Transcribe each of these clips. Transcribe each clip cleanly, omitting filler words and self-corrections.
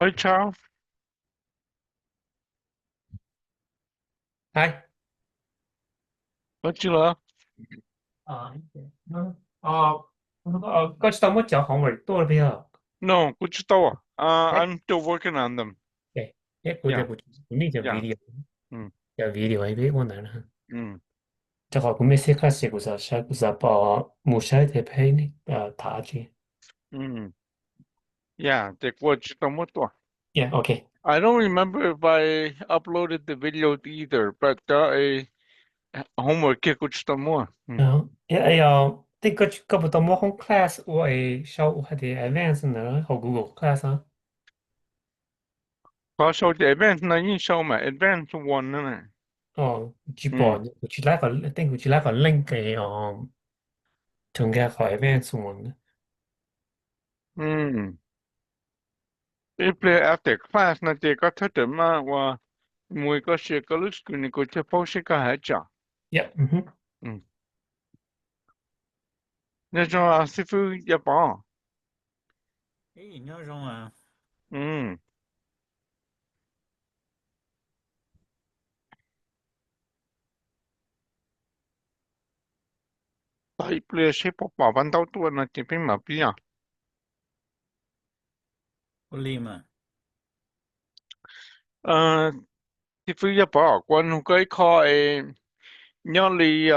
Ôi chao, Hai. có chưa? Ờ, ờ, có知道我脚红耳朵了没有？No, 不知道啊。哎 I'm still working on them. 哎哎，我这 Yeah, 我你这 yeah. video 嗯这 video 还别我难了。嗯这好我没写开始กูจะ把母晒的配呢塔去。嗯，Yeah, 这个我知道么多。Yeah, OK. I don't remember if I uploaded the video either, but homework 这个知道么？这个不到我 home class 我会小我还得 advance 呢，好 Google class 啊。好，手机 advance 那印象嘛，advance one 呢？哦，去报，嗯我去来个 link 给同个好 advance 我。嗯，if play after class 那这个他怎么我每个学科的时候你给我这报时间还讲？Yeah, 嗯哼。嗯，那种啊，师傅也帮。诶，你要用啊？嗯。Tại ple sẽ bỏ bản tao tuần là chỉ phải mà bia. 不理嘛。Ờ, thì phải ya bỏ quan cái kho nhớ li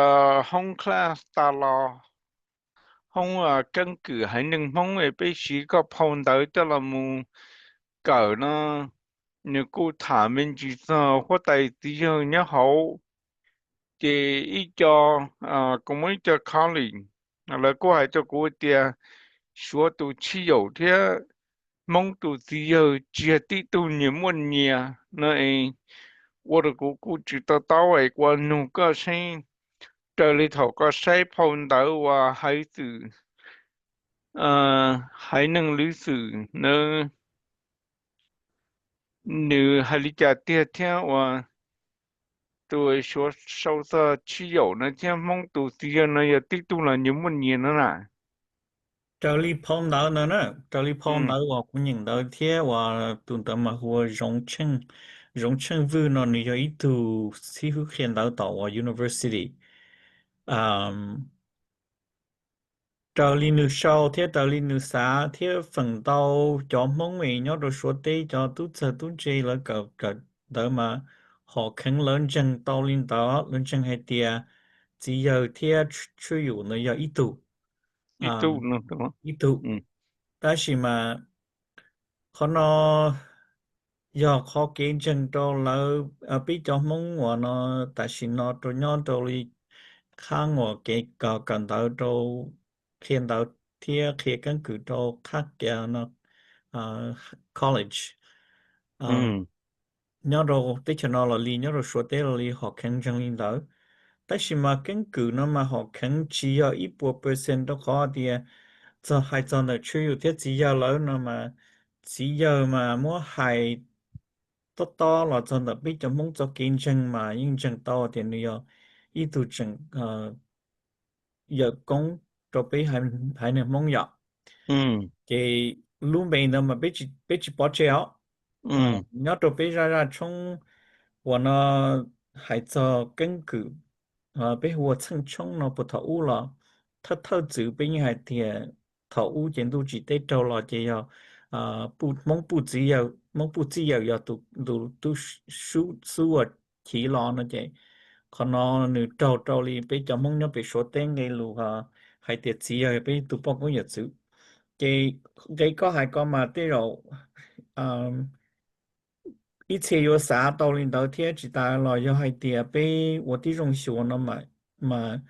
home class ta lo home căn cứ hay nâng home bây chỉ có phong tới cho là mu cỡ nó nếu cô thả mình chỉ sao có tài tí hơn nhớ hậu thì ít cho cũng ít cho college là cô hay cho cô tia số tu chi dầu thế mong tu gì giờ chia tí tu nhiều muốn nhiều này 我的姑姑只得到外国弄个谁碰到啊，孩子，还能历史呢，你还理解第二天我对说收拾汽油那天蒙读时间呢，也滴读了你们年了啦，这里碰到了呢，这里碰到嗯我姑娘的天，我懂得嘛，我荣称府呢，你要一度似乎见到我 university，嗯，这里女少天，这里女啥天，分到叫梦诶，鸟都说的叫都这了个嘛，好肯认真到领导认真系啲，只有天出游呢要一度。啊，滴读呢，对吗？一度，嗯但是嘛，可能要考见证到了，比较猛我呢，但是呢，都要到里看我给搞感到都见到贴根据到看见呢，啊，college，啊，嗯nhớ đồ tích cho nó là lý nhớ đồ số tế là lý họ khen chân linh đó tại sao mà根据nó mà họ khen chỉ có ít bộ percent đó có thì cho hai cho nó chủ yếu thiết chỉ có lớn nó mà chỉ có mà mua hai to là cho nó biết cho muốn cho kinh doanh mà nhưng chân to thì nó có ít tu chân giờ công cho biết hai nên mong giờ ừ thì lúc bây giờ mà biết chỉ bỏ chéo ừ nhớ đồ biết ra trong 我呢还在根据被我蹭冲了不投屋了，他投资被还点投屋监督只得着了就要不只有要都输我起了那些，可能你找里被叫梦要被说定的路哈，还得只有被都包括日子，这个还讲嘛对了，嗯。一切有啥道理到天知道了，要还得被我的同学呢嘛，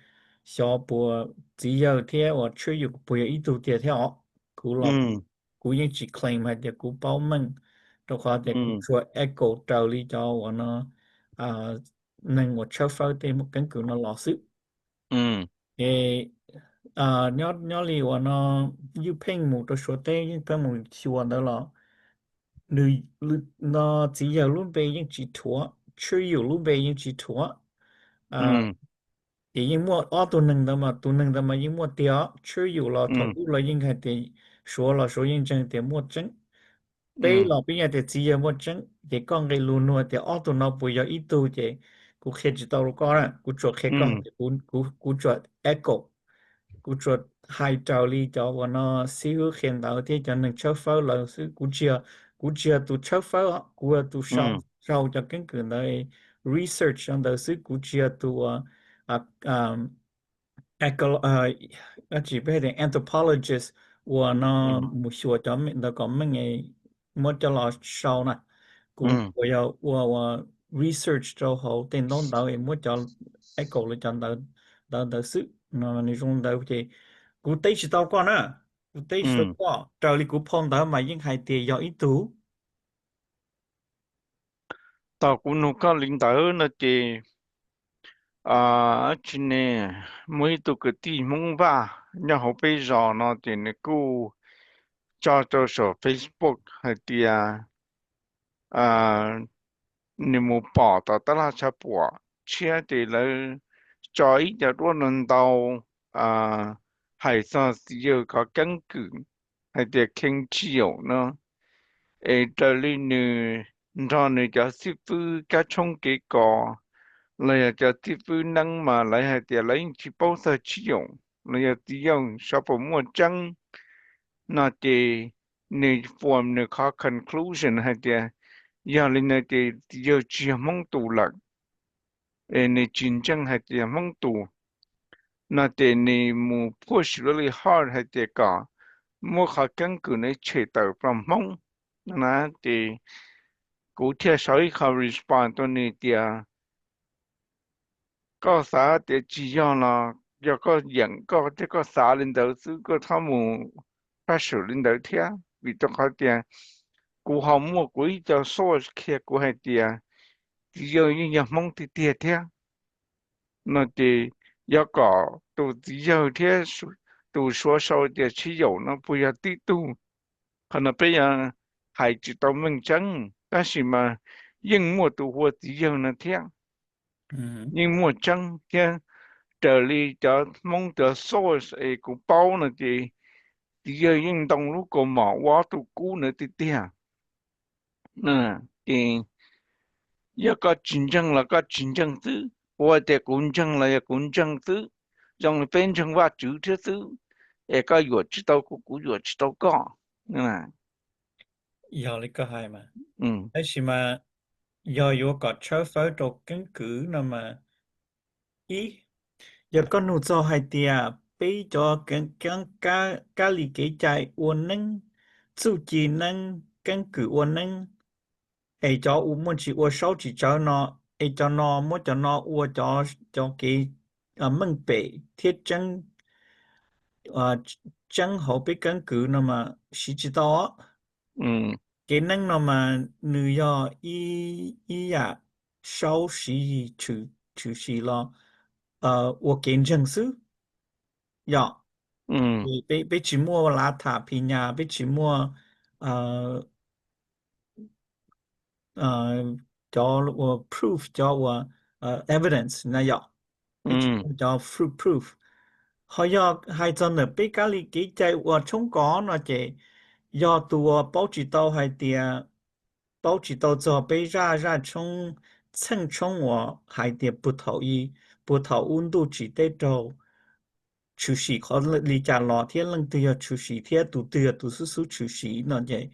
小波只有天我去有不要一度跌跳，古了嗯古人只 claim 还得古报门，的话得古嗯说 echo 道理叫我呢能我出发的根据那老师。嗯诶鸟里我呢又聘木的说的，又聘木去我的了。你那只有路边用纸拖，只有路边用纸拖，啊，嗯也因莫都能的嘛，因莫掉，只有了头嗯了应该得说了说认真得莫真， bây ừ giờ bây giờ thì chỉ có một chân thì con cái luôn nữa thì ở tụi nó bây giờ ít tu thì cũng khi chỉ tao có là cũng chuột khi con ừ thì cũng chuột echo cũng chuột hai trào lý cho bọn nó xíu hiện tạo thì cho nên chấp pháo là sự cũng chia tụ chấp pháo á cũng tụ sau ừ sau cho cái này research trong đó sự cũng chia tụ à à chỉ biết là anthropologist 我呢，ừ 我专门的讲么个，我叫老少呢，ừ我 research 之后，电脑到诶，我叫一个了，讲到是，那种到去，古代是到过呢，古代是到 ừ 过，这里古碰到嘛，应该得要一度，tao cũng nó có linh đạo nó chỉ chỉ nè mấy tụ cái tí mông ba nhà họ bây giờ nó chỉ nè cô cho số Facebook hay thì你冇报道得啦，才播，车的了，在一点多轮到海上是有个根据，还得空气有呢。诶，这里呢，让你叫师傅加充几个，你又叫师傅能嘛，你还得来去报上去用，你又只用小不么真，那得你 form 你个 conclusion 还得。ya lên này thì giờ chỉ mong tụ lạc này chiến tranh hay thì mong tụ na thì này mu push really hard hay thì cả mua khả căn cứ này chế tạo from mong na thì cụ thể sau khi respond to này thì có啥thì chỉ cho là giờ có nhận có cái có啥领导是个他们 pressure 领导贴vì tôi có tiền cụ họ mua quỹ cho source kia của hai tiền chỉ giờ như nhà mong thì tiền theo那得要搞都只有天数，都说少点汽油呢，不要低度，可能别人还知道门诊，但是嘛，应莫都或只有那天，嗯应莫诊天这里叫蒙的 source 诶个包呢的，只有运动如果嘛，我都估呢的点，的。要搞竞争了，搞竞争子，我得竞争了，要竞争子，让变成话主体子，也搞越知道越知道讲，以后你个系嘛，嗯但是嘛，要有个车否做根据那么，咦？giờ con nụ cho hai tia bây giờ cái cá lì cái chạy uốn nâng chu chi nâng căn cứ uốn nâng ấy cho u muốn chỉ uốn sáu chỉ cho nó ấy cho nó muốn cho nó uốn cho cái măng bể thiết chân chân hậu bị căn cứ nó mà chỉ chỉ đó嗯cái nâng nó mà nữ do y à sáu sĩ trừ lo我见证书。要嗯被期末拉塔皮呀，被期末呃叫我 proof 叫我evidence 那要被期嗯末叫 fruit proof，họ do hai chân là bị cái lý ký chạy và chống có nó chỉ do tùa bảo trì tàu hai tia bảo trì tàu cho bị ra chống蹭冲我hai tia不同意温度只得着。出席可能你家老天冷都要出席，天都要都是说出席那些，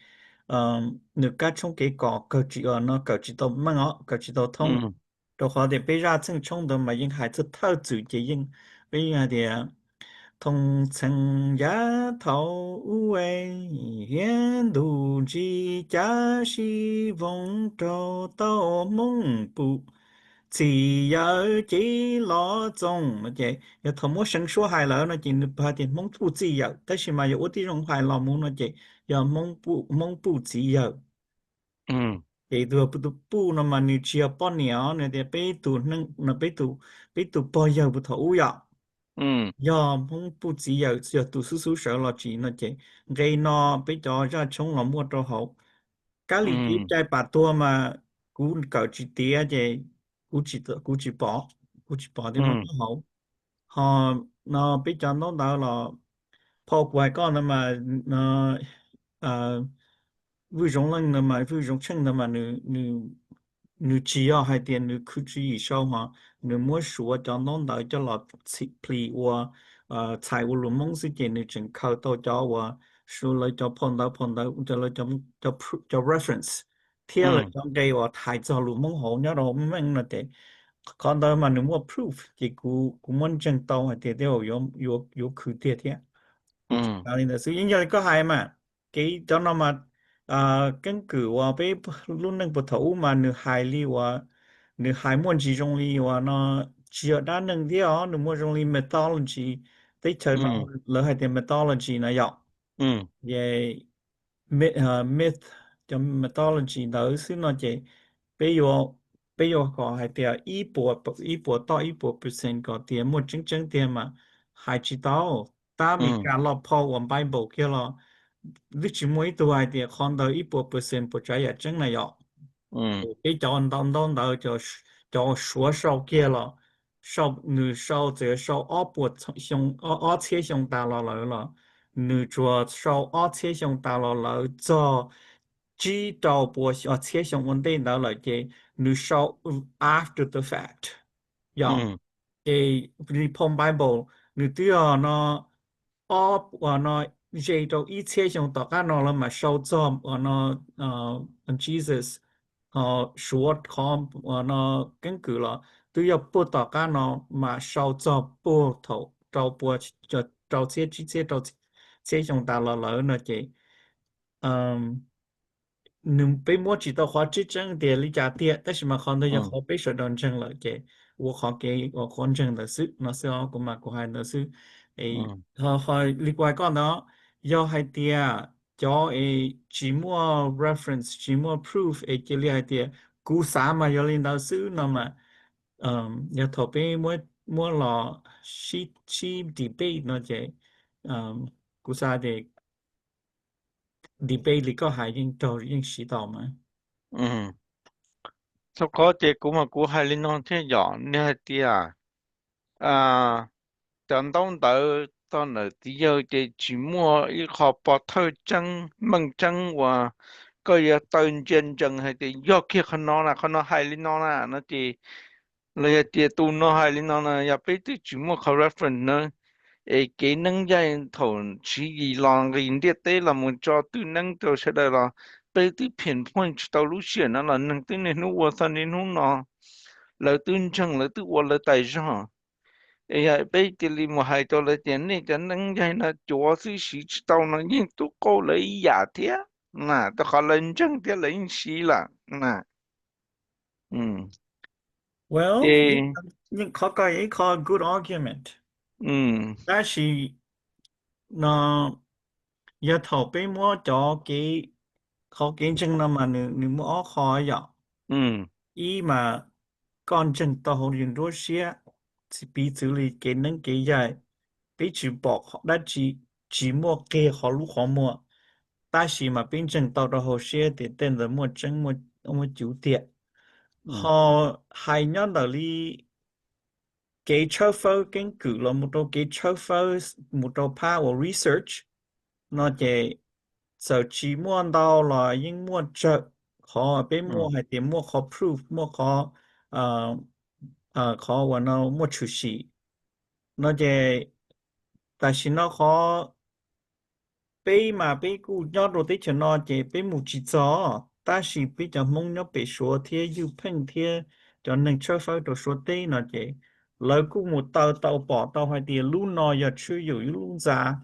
你家冲给搞搞知道那搞知道慢哦，搞知道通，嗯的话的被热正冲的嘛，应孩子套住的应，被那的同城丫头喂，沿路之家是风trou到梦不。chỉ chỉ lo trong nó chỉ ya thầm mua sinh số hài là nó chỉ bà tiền mong phụ chỉ ya但是嘛有的人还老母nó chỉ ya mong phụ chỉ ya 嗯给多不都不那么你只要半年那点被读那被读包要不头呀 嗯 do mong phụ chỉ ya chỉ读书少了chỉ nó chỉ gây nó bị cho ra chống là mua cho hậu cái lý cái 嗯 trái bà tua mà cú cậu chỉ tía gì cú chỉ bỏ thì nó 嗯 hậu họ nó biết cho nó đau là phô quay con nó mà nó ờ 为容人的嘛，为容称的嘛，你只要还点你控制以上哈，你莫说就弄到就老气皮我财务龙梦是点你整靠到叫我说了就碰到就 reference 贴了嗯就给我太早龙梦好nhau rồi mình là để còn đâu mà nếu mà proof thì cũng muốn chân tàu hay để đều có khử tiệt thế ừ à nên là sự những cái có hay mà cái cho nó mà căn cứ vào cái luôn nâng bậc thủ mà nửa hai li và nửa hai môn chỉ trong li và nó chỉ ở đa nâng đi ở nửa môn trong li methodology tới chờ nó ừ lỡ hai tiền methodology này dọc ừ về myth trong methodology đó xứ nó chỉ bây giờ có hai tiền ý bộ到1% có tiền một chân chân tiền mà hai chỉ tao ta bị ừ cả lọ Paul và Bible kia lo lúc chỉ mỗi tuổi hai tiền còn tới 1% 不trái也真的要嗯给叫人当到叫说少给了，少这少二波二千上大了，你做少二千上大了，做知道波千上问题了嘅，你少 after the fact，要嗯嘅你碰 Bible，你都要那二话那。这到一切上大家那了嘛，少做那Jesus。说เขาnó căn cứ là tôi yêu bố tỏ cả nó mà sau cho bố thầu trâu bố cho trâu xe chỉ xe trâu xe chúng ta là lỡ nó chị能被摸知道话这真的理解的，但是嘛，很多人嗯好被说当真了嘅，我好给我看真的是，那是我咁嘛，我系那是，诶，嗯另外讲呢，要系啲啊，叫诶字幕 reference 字幕 proof 诶，这里系啲，估啥嘛，要领导是那么，要头边摸了西 debate 那些，估啥的 debate 里个系应都应知道嘛。嗯，sau có chị cũng mà cũng hay lên non thế dọn nè chị à chẳng đông đỡ tao nở tí giờ chị chỉ mua ít họ bỏ thôi chân măng chân và coi như tên chân chân hay thì do kia khăn nó hay lên non là nó chị lấy chị tu nó hay lên non là ya biết thì chỉ mua khâu reference nữa ấy cái nâng dài thầu chỉ gì lòng cái địa tế là muốn cho tư nâng tôi sẽ đây là bây thì pinpoint tao lúc xưa nó là nâng tư nên nó qua thân nên nó là tư chân là tư qua là tại sao ấy à bây thì li mà hai tao là tiền này cho nâng dài là chúa sư sĩ tao nó nhưng tôi có lấy giả thế nè tao khó lên chân thế lấy sĩ là nè ừ Well, ê nhưng có cái có good argument. ừ That là nó giờ thầu bé mua cho cái khó kiến chứng là mà nếu mua khó vậy. ừ Ý mà con chân tao hồi liền đua xe thì bị xử lý cái nâng cái dài bị chỉ bỏ họ đã chỉ mua cái họ lúc họ mua. Ta chỉ mà bên chân tao đó hồ xe thì tên là mua chân mua chủ tiệm. ừ Họ hay nhớ là đi cái cho phơ kiến cử là một đầu cái cho phơ một đầu power research nó chỉ sở chỉ muốn đâu là những muốn trợ họ bên mua ừ hay tiền mua họ proof mua họ ờ họ và nó mua chủ sĩ nó chỉ tại vì nó khó bây mà bây cú nhớ đồ tới cho nó chỉ bây một chỉ cho ta chỉ bây giờ mong nó bị số thế yêu phân thế cho nên cho phải đồ số tế nó chỉ lời cú một tàu tàu bỏ tàu hay tiền lúc nó giờ chưaอยู่lúc ra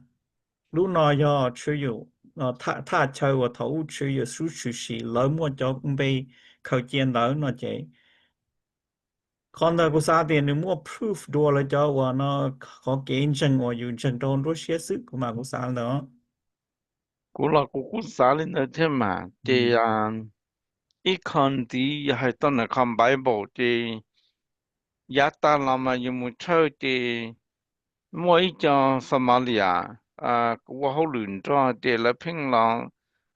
lúc nó giờ chưaอยู่他chơi và thấu chưaอยู่số chủ sĩ lời mua cho cũng bị khởi kiện đó nó chỉ còn là có sao tiền nếu mua proof đồ là cho và nó có kiến证và yêu证 đó rất xét sức của mà có sao nữa cú là cú xả lên ở thế mà thì ít con thì hay tao là con Bible thì giá ta làm mà dùng một chơi thì mỗi cho Somalia cú hậu luyện cho thì là phiên lòng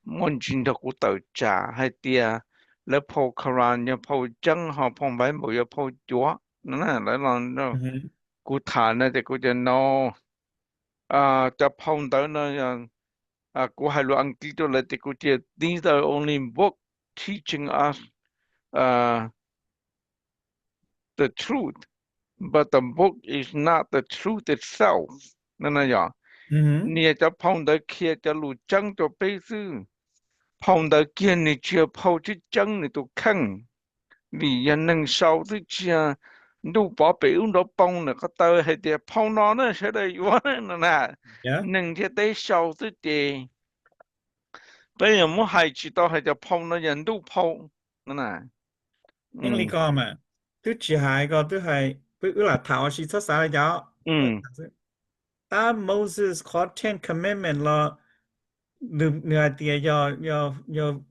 muốn chính thức cú tự trả hay thì là phô Quran ya phô chân họ phô Bible ya phô chúa nó là lại là Ừ. cú thả này thì cúจะ no จะphô tới nó Aku halu ang kito la te kutia. These are only book teaching us uh, the truth, but the book is not the truth itself. Nana ya. Ừ. Nia cha phong da kia cha lu chang cho pe sư. Phong da kia ni chia phao chi chang ni tu khang. Vì nhân năng sau thứ chia đủ bỏ biểu nó bông là có tơ hay thì phong nó sẽ đây quá nè Dạ. nâng thế tới sau thứ thì bây giờ muốn hay chỉ tao hay thì phong nó dần đủ phong nè ừ Nhưng lý có mà. Tôi chỉ hai cái tôi hay. Tôi là thảo sĩ xuất xá là giáo. ừ Ta Moses có Ten Commandment là nửa nửa tia do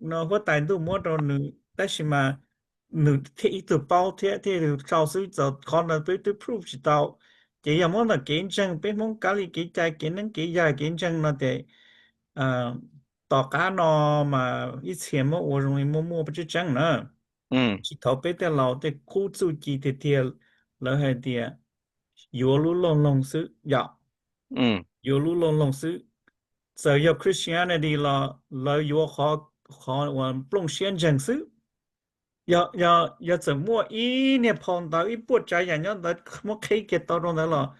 nó có tài đủ mua đồ nửa. Tại sao mà nửa thế ít từ bao thế thế từ sau sự giờ con là tôi prove chỉ tao. Chỉ là món là kiến chân bên món cá lý kiến trái kiến năng kiến dài kiến chân là để à tao cá nó mà ít tiền mà tôi rồi mua不就chân nữa. ừ Chỉ thấu bé tên lão tên khu chủ chỉ tên tiền lỡ hay tiền yếu lũ lông lông sự dạ ừ yếu lũ lông lông sự giờ yếu Christianity là yếu họ họ hoàn plong xiên dân sự要怎么一年碰到一波这样样的，我可以给到中的了，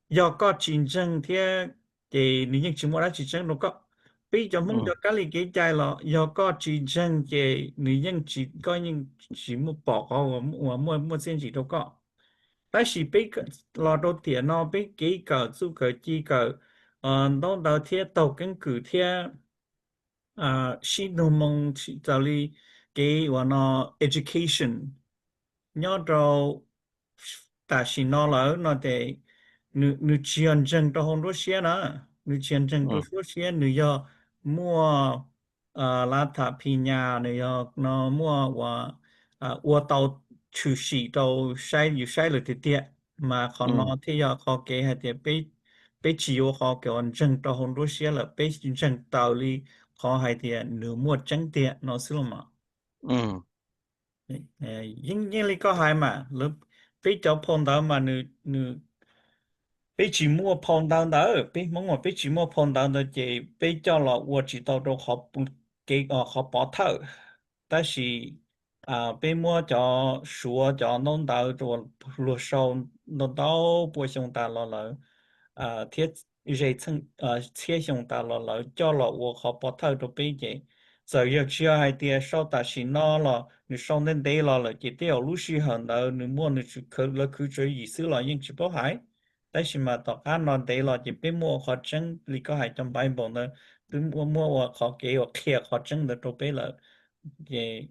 要搞竞争天给你用什么来竞争那个，比较梦到家里给在了，要搞竞争给你用几个人什么报告我先几多个，但是比个拿到电脑比几个做个几个，弄到天到跟古天。新农盟这里给我那 education，nhớ đâu ta chỉ nó là nó để nữ nữ chiến tranh trong hôn Russia nữa nữ chiến tranh trong ừ Russia nữ giờ mua lá tháp phi nhà nữ giờ nó mua và tàu chủ sĩ tàu sai được tiệt mà còn ừ nó thì giờ họ kể hay thì bị chịu họ kiểu anh tranh trong hôn Russia là bị chiến tranh tàu li họ hay thì nữ mua tranh tiệt nó xí mà ừ nhưng lý có hai mà lúc bây giờ phong đó mà nữ nữ bây chỉ mua phong đó đó bây mong mà bây chỉ mua phong đó đó chỉ bây giờ là 我知道都好不给好保头，但是bây mua cho sủa cho nông đạo cho lúa sâu nông đạo bồi xong ta là thiết dây thân thiết xong ta là cho là 我好保头都bây giờ giờ giờ chưa hai tia sau ta xin nó là你上那得了，这条路是很的，你莫你去去了去追意思了，应去不海。但是嘛，到俺那得了，这边莫好整，你个还trong Bible 呢，对莫我好给我看好整的都背了，也。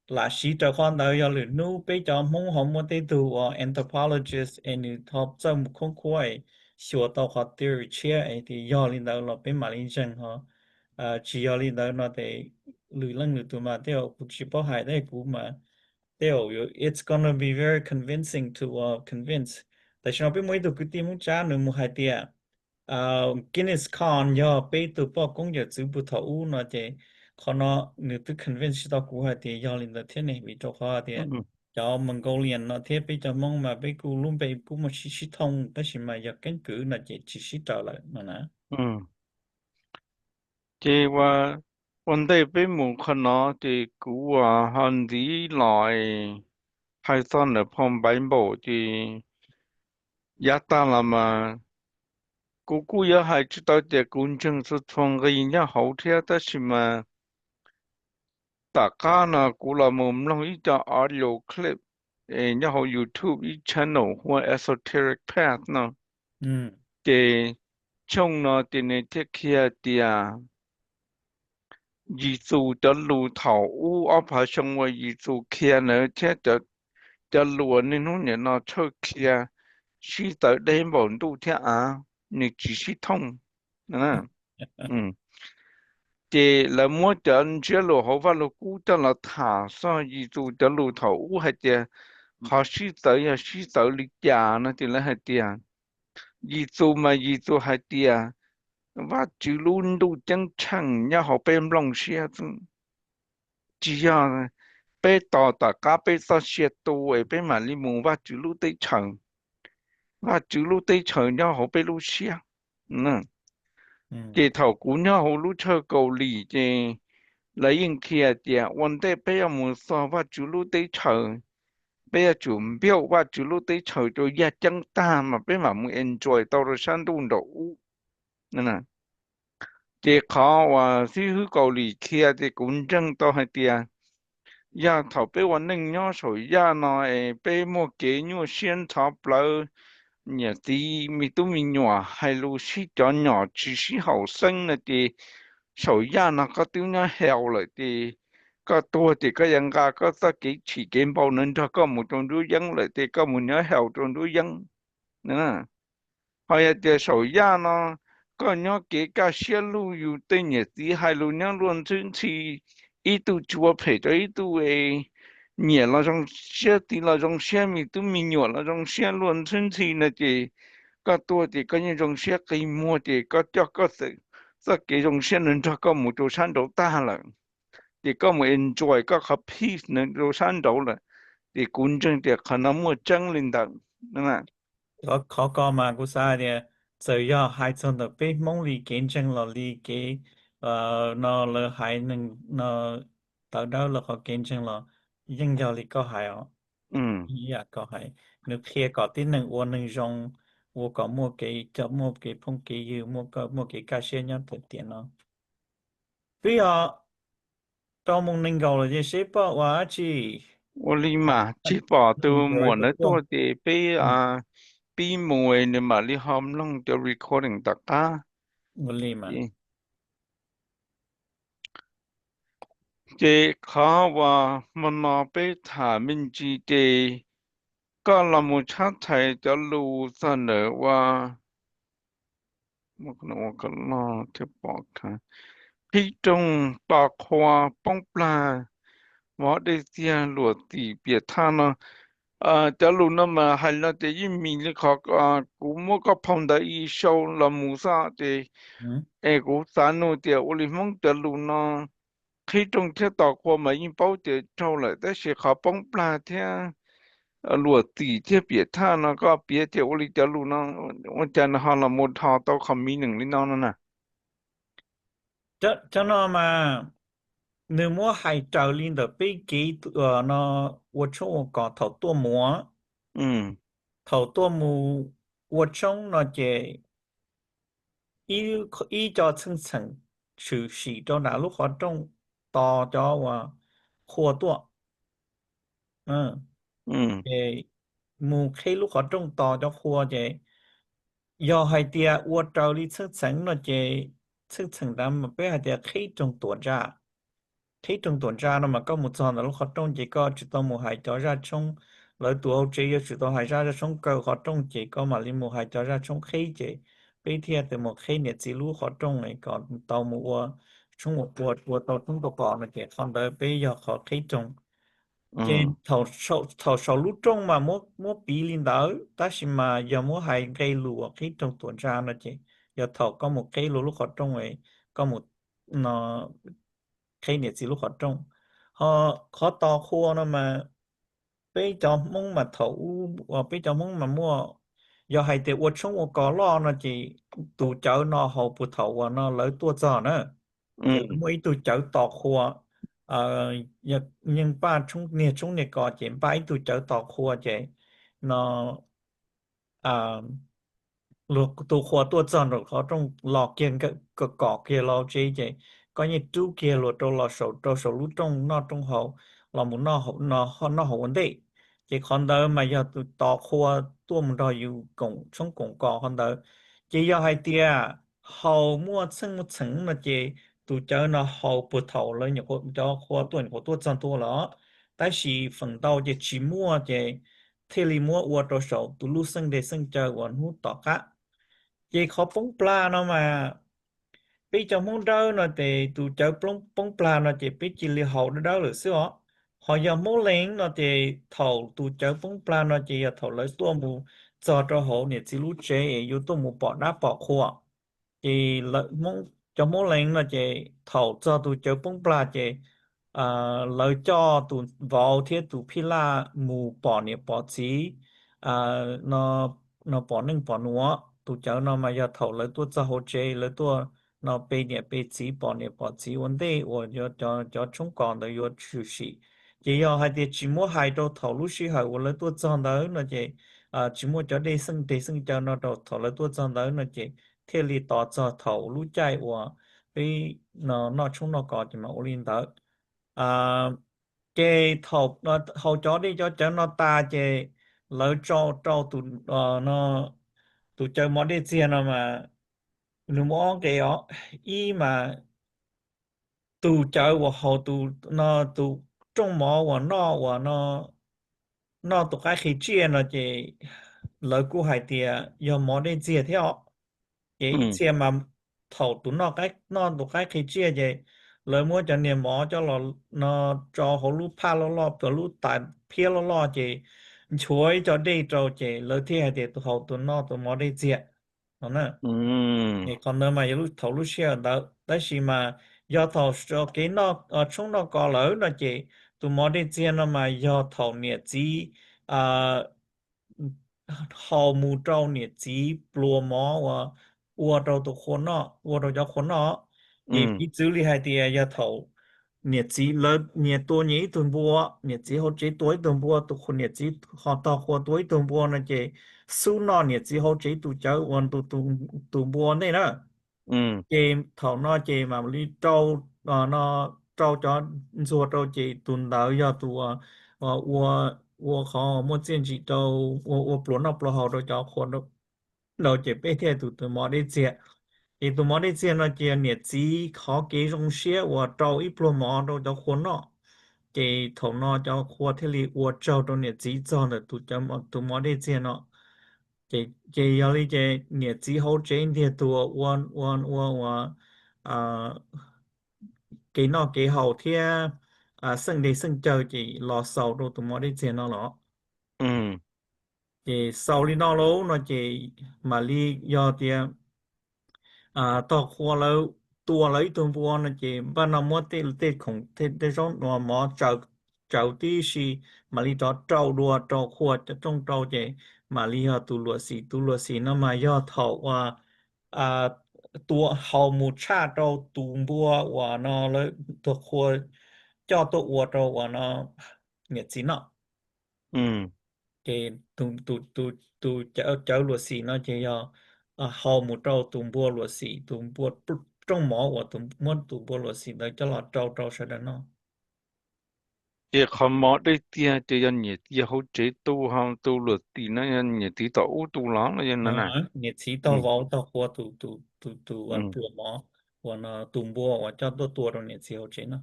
là sĩ trở khoan đời giờ lửa nu bây giờ mong họ muốn tới từ anthropologist and học trong một không khói sửa tàu họ theory chia ấy thì giờ lên đầu là bên mà lên chân họ chỉ giờ lên đầu nó để lười lăng lười tụi mà theo cũng chỉ bảo hại đấy cũng mà theo it's gonna be very convincing to convince tại sao bên mấy tụi cái team muốn trả nữa một hai tia Guinness Con giờ bây tụi bao cũng giờ chữ bút thấu nó chỉ còn nó nếu tôi convince tao cũng hay thì giờ lên là thế này bị cho họ thì ừ cho Mongolian nó thế bây giờ mong mà bây cô luôn bây cũng mà chỉ thông tất nhiên mà giờ căn cứ là chỉ trở lại mà nè ừ thì và vấn đề bên một con nó thì cú hơn tí lại hay son ở phong bánh bộ thì giá ta là mà姑姑也还知道这公正是从个人家后天的是嘛，大家呢，古了我们弄一个 audio clip，然后 YouTube 一 channel 或 esoteric path 呢，ừ 的从呢的那这些的啊，艺术的路头，我安排成为艺术家呢，这的路呢，侬人呢出去啊，是在内蒙度天啊，你只是通，嗯嗯。thì là mỗi trận chia lô họ vào lô cú cho là thả so gì dù cho lô thầu u hay tiền họ sĩ tới lịch trả nó thì là hay tiền gì dù mà gì dù hay tiền và chữ luôn đủ chân chẳng nhà họ bên lòng xe chỉ là bên tỏ tả cá bên sao xe tù ấy bên mà li mù và chữ luôn tới chẳng và chữ luôn tới chẳng nhà họ bên luôn xe ừ ừ chị thầu cú nhau hồ lú chơi cầu lì chị lấy yên kia chị vấn đề bây giờ muốn so và chú lú tới chờ bây giờ chủ biểu và chú lú tới chờ cho gia chân ta mà bây mà muốn enjoy tàu rồi sang đun độ nè nè chị khó và xí hứ cầu lì kia thì cũng chân to hay tiền ya thầu bây giờ nên nhau sồi ya nó bây mua kế nhau xiên thảo bờ nhà tí mi tu mi nhỏ hay lu xí cho nhỏ chỉ xí hậu sinh là thì sầu ya nó có tiêu nhau heo lại thì có tua thì có dân ga có tất cái chỉ kiếm bao nên cho có một trong đứa dân lại thì có một nhớ heo trong đứa dân nữa hay là thì sầu ya nó có nhớ cái cả xe lu yu tên nhà tí hay lu nhớ luôn trên thì ít tu chùa phải cho ít tu nhẹ là trong xe thì là trong xe mi tu mi nhỏ là trong xe luôn trên thì là thì có tua thì có những trong xe cái mua thì có cho có sự rất cái trong xe nên cho có một chỗ sản đấu ta là thì có một enjoy có happy nên chỗ sản đấu là thì cũng chân thì khả năng mua chân linh động đúng không khó có mà cũng sai thì giờ要孩子的被梦里见证了里给nó là hai nâng nó tới đó là họ kiến chứng là dân giao lý có hại ọ ừ dạ có hại nếu khi có tin nâng uốn nâng rong uốn có mua cái cho mua cái phong cái gì mua cái cá xe nhau thực tiễn nó bây giờ trong một nâng cầu là gì xếp bảo quá chi 我立马去跑到 rồi 门 cái 的 tuần 多的被被摸的嘛，你好弄的 recording 大家，một lì mà 这考话么那被他们记得，搞那么长才在路上的话，我可能就报看，其中包括蹦ปลา 我的天，落地别他呢，假如那么还那的一米的考古莫个碰到一手了木啥的，ừ. 古山路的我里蒙的路呢，其中这到过嘛，一包的出来，但是考蹦不拉天，落地这别他那个别的我里的路呢，我讲的哈了木他到考米能的那呢，cho nó mà nếu mua hai trào lên được bị kỹ nó 我冲我搞头多模嗯头多模我冲nó chỉ ý cho层层sự sĩ cho đã lúc họ trong to cho và khua tua ừ嗯 để mù khi lúc họ trong to cho khua chỉ do hai tia uất trâu đi层层nó chỉ层层đó mà bé hai tia khi trong tuần ra khi trong tuần tra nó mà có một giờ là lúc họ trong chỉ có chỉ tao một hai cho ra trong lợi tụ hậu chỉ chỉ tao hai ra trong cơ họ trong chỉ có mà liên một hai cho ra trong khi chỉ bây giờ từ một khi nhiệt chỉ lúc họ trong này còn tao một trong một của tao trong tao còn là chỉ còn đợi bây giờ họ khi trong trên 嗯 thầu sau lúc trong mà mua mua bí linh đỡ ta chỉ mà giờ mua hai cây lúa khi trong tuần tra nó chỉ giờ thầu có một cây lúa lúc họ trong này có một nó khi nhiệt chỉ lúc họ trong họ khó to khô nó mà bây giờ mong mà thấu bây giờ mong mà mua giờ hay thì uất sống uất có lo nó chỉ tụ chợ nó hậu bù thấu và nó lấy tua giờ nữa giờ 嗯 mấy tụ chợ to khô giờ nhưng ba chúng này có chỉ ba tụ chợ to khô chỉ nó à lúc tụ khóa tụ chân rồi họ trong lò kiên cái cỏ kia lò chế chế có như chú kia rồi trong lò sầu lúc trong nó trong hậu là muốn nó hậu vấn đề chỉ còn đỡ mà giờ tụ tỏ khóa tụ mình đòi yêu cùng trong cùng cỏ còn đỡ chỉ giờ hai tia hậu mua chân một chân mà chỉ tụ chơi nó hậu bù thầu lên những cái cho khóa tụ chân tụ đó tại vì phần đầu chỉ mua chỉ thế li mua uo trò sầu tụ lúc sinh để sinh chơi còn hút tỏ khác chỉ khó bóng pla nó mà bây giờ mong đâu nó thì tụ chơi bóng pla nó chỉ biết chỉ li hậu đó đó là xíu họ giờ mong lên nó thì thầu tụ chơi bóng pla nó chỉ là thầu lấy tua mù cho hậu này chỉ lúc chế yếu tua mù bỏ đá bỏ khô thì lợi mong cho mong lên là chỉ thầu cho tụ chơi bóng pla chỉ lợi cho tụ vào thiết tụ pila mù bỏ nè bỏ chỉ à, nó bỏ nâng bỏ núa tụ cháu nó mà giờ thầu lấy tua cho hồ chế lấy tua 那被保年保级问题，我就中港的要出息，也要还得寂寞还到头路时候，我来多长到那些寂寞叫得生叫那到头来多长到那些铁力打造头路在我被那冲那搞的嘛，我领导啊，cái thầu nó hậu chó đi cho nó ta cái lỡ cho tụi nó tụi chơi món đi tiền mà nếu món cái đó ý mà tụi chơi và hậu tụi trong mỏ và nó tụi cái khi chia nó chỉ lỡ cú hải tiệt giờ món đi chia theo cái ừ chia mà thầu tụi nó tụi cái khi chia vậy lỡ mua cho niềm mỏ cho nó cho họ lúc pha lo cho lúc tại phía lo chị chuối cho đi cho chị lỡ thì hay thì tụi họ tụi mỏ đi chia nó nè ừ thì còn nếu mà lúc thầu lúc xe đó đó là mà do thầu cho cái nó ở trong nó có lỡ là chị tụi mỏ đi chia nó mà do thầu nhiệt chỉ à hầu mù trâu nhiệt chỉ lùa mỏ và ua trâu tụi con nó ua trâu cho con nó thì ừ ví dụ như hai thì do thầu nhiệt chỉ lớn nhiệt tuổi nhí tụi bùa nhiệt chỉ họ chỉ tuổi tụi bùa tụi con nhiệt chỉ họ to họ tuổi tụi bùa là chị su nó nhiệt chỉ họ chỉ tụi cháu còn tụi tụi tụi bùa này nữa ừ chị thầu nó chị mà đi trâu nó trâu cho rùa trâu chị tuần đầu giờ tụi我好我见几周我不那不好的叫活的，แล้วจะไปเที่ยวตัวมอได้เจียอีตัวมอได้เจียนะเจียเนี่ยจีเขาเกยรงเชียว่าเจ้าอีปลมอเราจะคนเนาะเจถงเนาะจะขวดที่ลีว่าเจ้าตัวเนี่ยจีจอน的ตัวมอได้เจียเนาะเจ要哩เจเนี่ยจีเขาเจนเดียตัวว่าเกเขาเที่ย胜เจ้าจีรอเสาตัวมอได้เจียเนาะเหรอ ừ chị sau đi nó lâu nó chị mà đi do tiền tao khoa lâu tua lấy tuần bùa nó chị ban đầu mua tê tê khổng tê tê giống nó mỏ chậu chậu tí xì mà đi đó trâu đua trâu khoa cho trong trâu chị mà đi họ tu lúa xì nó mà do thầu à tua hậu một cha trâu tuần bùa và nó lấy tua khoa cho tua trâu và nó nhiệt xí nó ừ thì tụ cháu luật sĩ nó chỉ là hầu một trâu tụm bùa luật sĩ tụm bùa trong mỏ của tụm bùa luật sĩ đấy cho là trâu trâu sẽ đến nó chỉ còn mỗi đây tiền chỉ là nhiệt tiền hỗ trợ tu hàng tu luật tiền nó là nhiệt tiền tàu tu lắm là như ờ thế này nhiệt sĩ ừ tao vào tao qua tụ ăn ừ bùa mỏ và nó tụm bùa và cho tôi tua rồi nhiệt sĩ hỗ trợ nó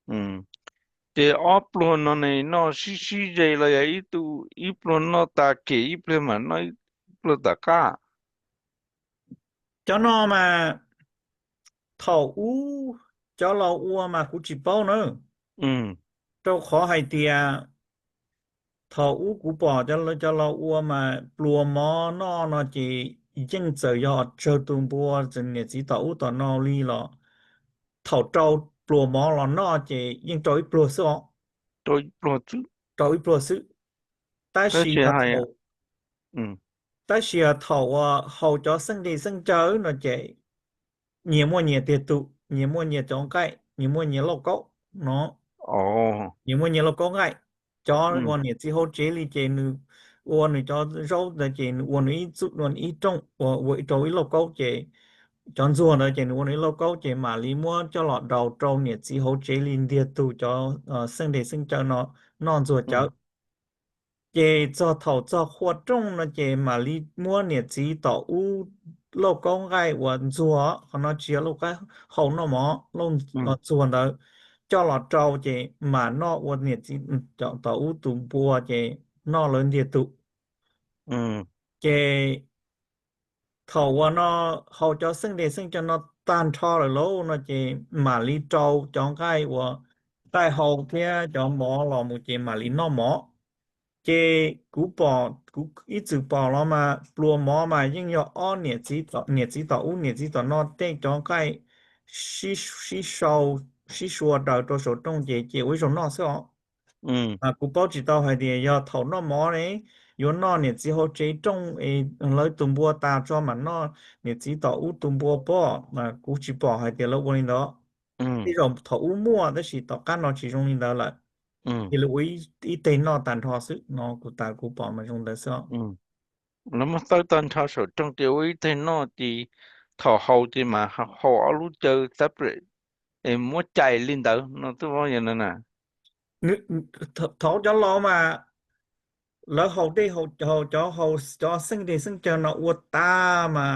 ừ chỉ ốp luôn nó này nó xí xí vậy là vậy tu ít luôn nó ta kỹ ít luôn mà nó ít luôn ta cả cho nó mà thầu u cho lo u mà cũng chỉ bao nữa ừ cho khó hay tiền thầu u cú bỏ cho lo u mà plua mò nó chỉ dân giờ yo chơi tung bua dân nhà chỉ tàu u tàu nó li lo thầu trâu plua mò lo nó chỉ dân trâu ít plua sữa tôi luôn chứ trâu ít plua sữa ta thế chỉ chỉ là hay à thầu ừ ta chỉ là thầu hậu cho sinh đi sinh chơi nó chỉ nhiều tiền tụ nhiều trong cái nhiều lộc cốc nó ồ nhưng mà nhiều là có ngại cho ừ còn nhiều chỉ hỗ trợ li trên nữ uốn này cho rau là trên uốn ít chút uốn ít trong uốn trâu ít lộc câu chế chọn ruộng là trên uốn ít lộc câu chế mà li mua cho lọt đầu trâu nhiều chỉ hỗ trợ liên địa tụ cho sinh để sinh cho nó non ruộng ừ cháu chế cho thầu cho hoạt trong là chế mà li mua nhiều chỉ tàu u lộc câu gai uốn ruộng còn nó chỉ lộc cái hậu nó mỏ lông ừ ruộng đó cho lọt trâu chị mà nó uốn nhiệt chị cho tàu tụ bùa chị nó lớn nhiệt tụ ừ chị thầu qua nó hậu cho sinh để sinh cho nó tan cho rồi lâu nó chị mà lý trâu cho cái của tại hậu kia cho mỏ lò một chị mà lý nó mỏ chị cú ít chữ bỏ nó mà lùa mỏ mà nhưng do on nhiệt chỉ tàu nó tên cho cái xí xua đầu cho số trong chị vì số nó sao ừ cú bảo chỉ tao hay thì do thầu nó mỏ này 有那你之后这种诶，来东坡大庄嘛，那你知道乌东坡包嘛，估计包还得了我领导，这嗯种头乌摸的是到干到其中领导了，嗯你了为一对那单套是那古大古包嘛用的是，嗯，那么到单他手中的位在那的头后的嘛，后阿鲁就 separate，诶，莫ใจ领导，那这玩意儿呢？你头叫老嘛。แล้วเขาได้เขาซึ่งได้ซึ่งเจอเนาะอวดตามา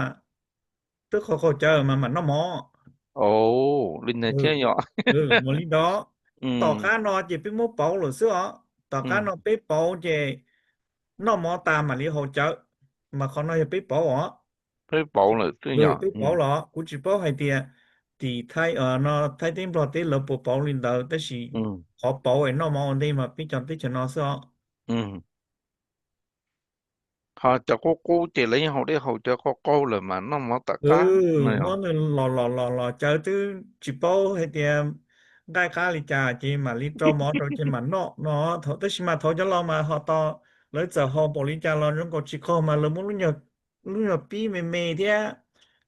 ตึกเขาเจอมามันเนาะหมอ哦，领导เออ这样，วันนี้เนาะต่อ嗯การนอนจะเป็นโมเป๋าหรือเสื้อต่อการน嗯，อนไปเป๋าจะเนาะหมอตามมาลีเขาเจอมาเขานอนจะไปเป๋าเหรอ被包了这样，ไปเป๋าเหรอกูจะเป๋าให้เดียตีไทยเนาะไทยเต็มปลอดเต็มเราปเป๋าลินเดาแต่สิ嗯ขอเป๋าไอ้เนาะหมออันนี้มาพี่จอนที่จะนอนเสื้อ 嗯。họ cho cô chỉ lấy họ đi họ cho cô là mà nó mất tất ừ cả này à nó là lò chơi chứ chỉ bao hay tiền gai cá li chả chỉ mà li trâu mỏ rồi chỉ mà nó thọ tới mà thọ cho lo mà họ to lấy giờ họ bỏ li chả lo nó có chỉ có mà lấy muốn lúc nhờ pi mê mê thế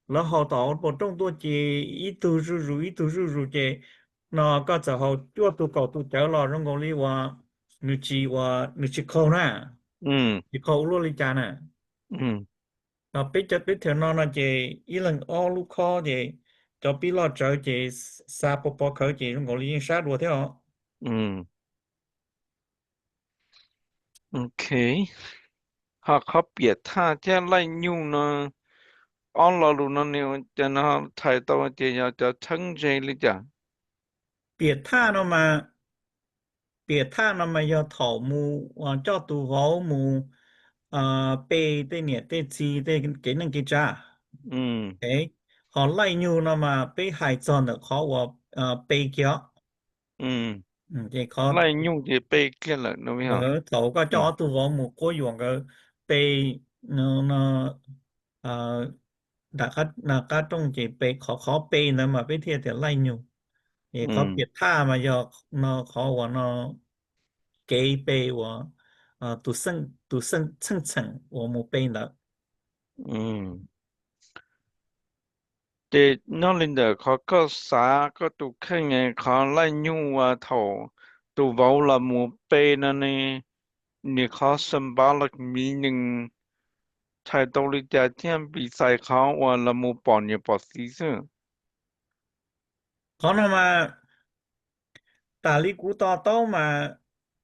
là họ to bỏ trong tôi chỉ ít tu rú chỉ nó có giờ họ chúa tu cầu tu chở lo nó có li wa nữ chỉ khâu nè ừ chỉ khâu luôn li chả nè ừ nó biết cho biết theo nó là chị ý lần ô lúc khó chị cho biết lo trở chị xa bộ bộ khởi chị nó gọi là sát đùa thế hả ừ ok họ có biết tha cho lại nhu nó on lo lu nó nhiều cho nó thay tao chỉ cho thân dây lý chả biệt tha nó mà biệt tha nó mà do thổ mù cho tù gấu mù bê tê nhẹ tê chi tê cái năng cái cha ừ đấy họ lại nhu nó mà bê hải tròn được khó bê kia ừ thì khó lại nhu thì bê kia là nó biết hả thổ có ừ cho tù gấu mù có dùng cái bê nó ờ, đã các trong chỉ bê khó bê nữa mà bê thiệt thì lại nhiều thì có ừ biệt tha mà giờ nó khó của nó kế bê của tu sân chân chân của một bên đó ừ thì nó lên được họ có xã có tụ khen nghe họ lại nhu và thầu tụ vào là một bê nó nèนี่เขา symbolic meaning ใช้ตัวลิจาเทียมปีใส่เขาว่าละมูปอนอย่าปอดซีซึ่งcó nó mà ta lý cú to mà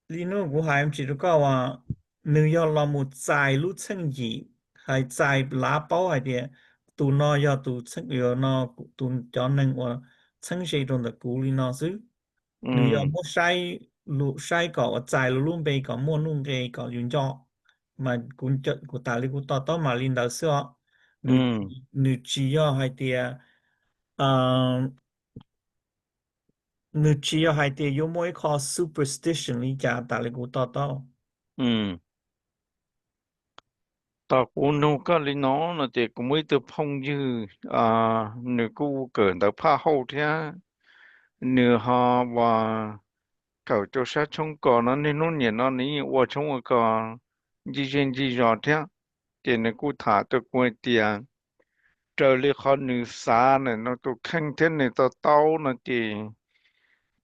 lý nu cú hải chỉ được có à nếu như là một giải lúc chân gì hay giải lá bao hay thì tụ nó giờ tụ chân giờ nó tụ cho nên là chân sẽ trong được cú lý nó chứ อื你要ม么晒搞在路边搞么弄给搞运作，嘛工作古大力古到嘛领导说，อื你ม你只要还得，嗯，你只要还得有么一个 superstition 你家大力古到，อืมตอกูนูก็เลยน้องนะเจกูไม่ตัวพงยืออ่าเนื้อกูเกินแต่ผ้าหูเทียเนื้อฮาว่าเขาจะใช้ชงก่อนนั้นในนู้นเนี่ยนั่นนี่ว่าชงก่อนจีเจนจีจอดเทียเจนกูถาตัวกูเตียเจอเลยเขาหนึ่งสาเนี่ยเราตัวแข่งเทนเนี่ยตัวเต้านะเจ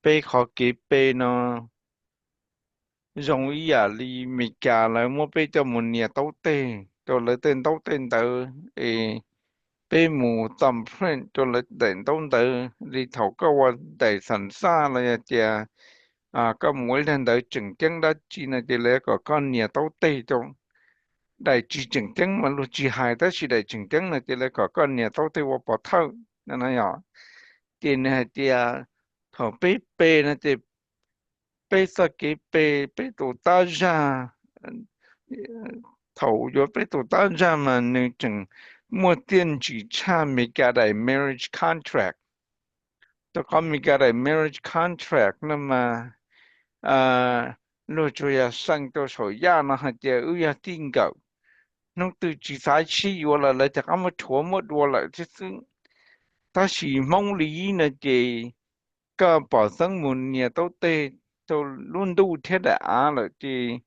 被考给背呢，容易啊，你咪家来么被叫么年都得，就来等都等到诶，被母怎分就来等都得，你头个我得神沙了呀姐，啊个每天都整整的只那这来个年都得中，ได้จี整整มันรู้จีหายแต่สิได้整整นะ这来个年都得我不透，那那样，这呢这头被背呢这。pesa que pe tu ta ra thầu yo pe tu ta ra mà nữ chừng mua tiền chỉ cha mi cái đại marriage contract tôi có mi cái đại marriage contract nó mà à lúc cho ya sang tôi sổ ya nó hạt ya ư ya tin cầu nó từ chỉ sai chi yo là lại chắc ama thua một yo là chứ ta chỉ mong lý là gì cái bảo sang muốn nhà tôi tê tôi luôn đủ thế đã là gì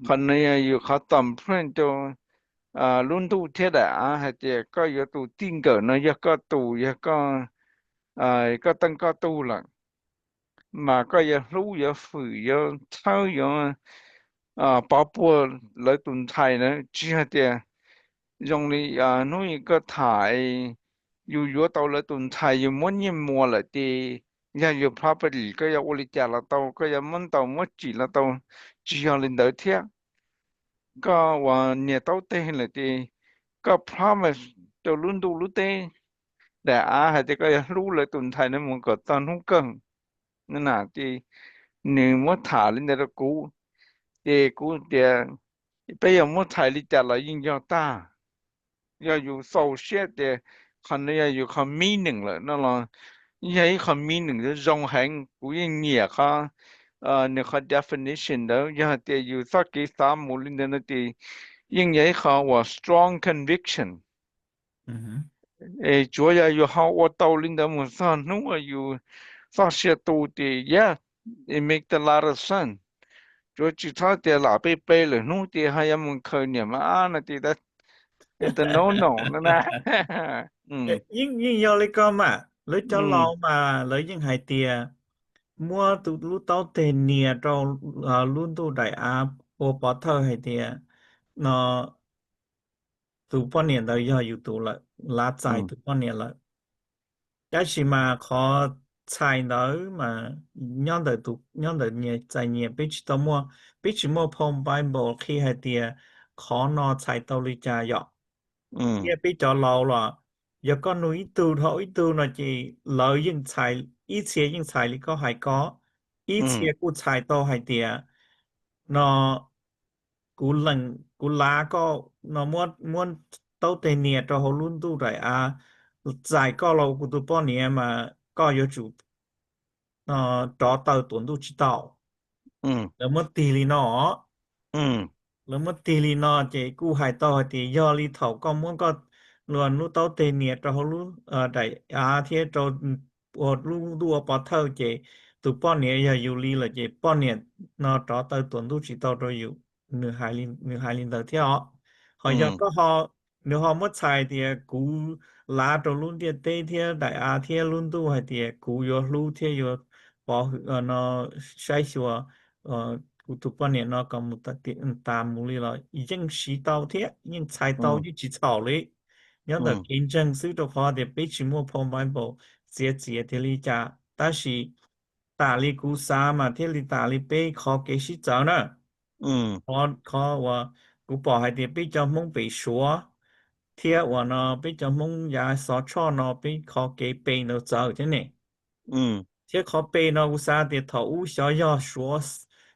còn nàyอยู่เขาตอมเพื่อนตัวรุ่นตู้เทียดฮะเจก็อยู่ตู้ติ้งเกิดนะยังก็ตู้ยังก็ก็ตั้งก็ตู้ละ mà có giờ lú giờ phử giờ thao giờ bảo bùa lấy tuần thai nữa chỉ hạt tiền dùng đi nuôi cái thải dù dù tàu lấy tuần thai dù muốn nhiệm mua lại thì giờ dù property cái giờ uli trả là tàu cái giờ muốn tàu muốn chỉ là tàu chỉ giờ lên đỡ thiệt có và nhà tàu tê là thì có promise tàu luôn đủ lúc tê để hạt thì cái giờ lú lấy tuần thai nó muốn có tao không cần nên là thì nếu muốn thả lên đây là cũ thì cũ thì bây giờ muốn thả lên trả lại影响大，要有首先的可能要有个 meaning 了，那么要一个 meaning 的永恒，古人也哈那个 definition 的，要得有啥给啥模样的那的，应该哈我 strong conviction，Ừ hứ. 主要有哈我道理的么啥，那么有啥些多的，yeah，it make a lot of sense。rồi chỉ thao tiền là bê bê rồi nu tiền hay em muốn khởi niệm mà nó thì đã это no no nó nè ừ Nhưng do lấy con mà lấy cho ừ lâu mà lấy những hai tia mua tụ lú tao tiền nè cho luôn tụ đại á ô bỏ thơ hai tia nó tụ bao nhiêu đời giờอยู่tụ là lá dài ừ tụ bao nhiêu là cái gì mà khó xài nữa mà nhóm đời tụ nhóm đời nhẹ dài nhẹ biết chỉ mua phong Bible khi hai tia khó nó xài tao lý cha dọ ừ kia bị cho lâu là giờ con núi tu thôi tu là chỉ lợi dụng xài ít xe những xài lý có hay có ít xe ừ của xài to hay tiệt nó cú lần cú lá có nó muốn muốn tao tên nhiệt cho họ luôn tu rồi giải có lâu của tụi bọn nhiệt mà có yếu chủ nó cho tao tuần tu chỉ tao ừแล้วมันตีลีเนาะ ừแล้วมันตีลีนอเจกู้หายต่อตีย่อลีเถาก็มันก็ล้วนรู้เต้าเตเนียเรารู้ได้เทียเราปวดรู้ดูปอเท่าเจตัวป้อนเนี่ยอย่าอยู่ลีละเจป้อนเนี่ยนอต่อเตาตัวรู้จิตเราอยู่เหนือหายลินเตอเที่ยวเขายังừก็เขาเดี๋ยวเขาไม่ใช่เดียกูลาตัวรุ่นเดียเตเที่ยได้เที่ยรุ่นตัวให้เดียกูอยู่รู้เที่ยอยู่พอเนาะใช้ชัว cụ thuộc quan niệm nó còn một tiện tàm mù li là dân sĩ tàu thiết nhưng sai tàu ừ như chỉ草哩nhớ được ừ kiến chân sư đồ hóa để bị chỉ mua phong Bible dễ thì lý trả ta chỉ tả lý cú sa mà thiết lý tả lý bê khó kế sĩ giáo nè ừ khó và cú bỏ hai để bị cho mong bị xóa thiết và nó bị cho mong giá xóa cho nó bị khó kế bê nó giáo thế này ừ thế khó bê nó cũng sao thì thấu xóa do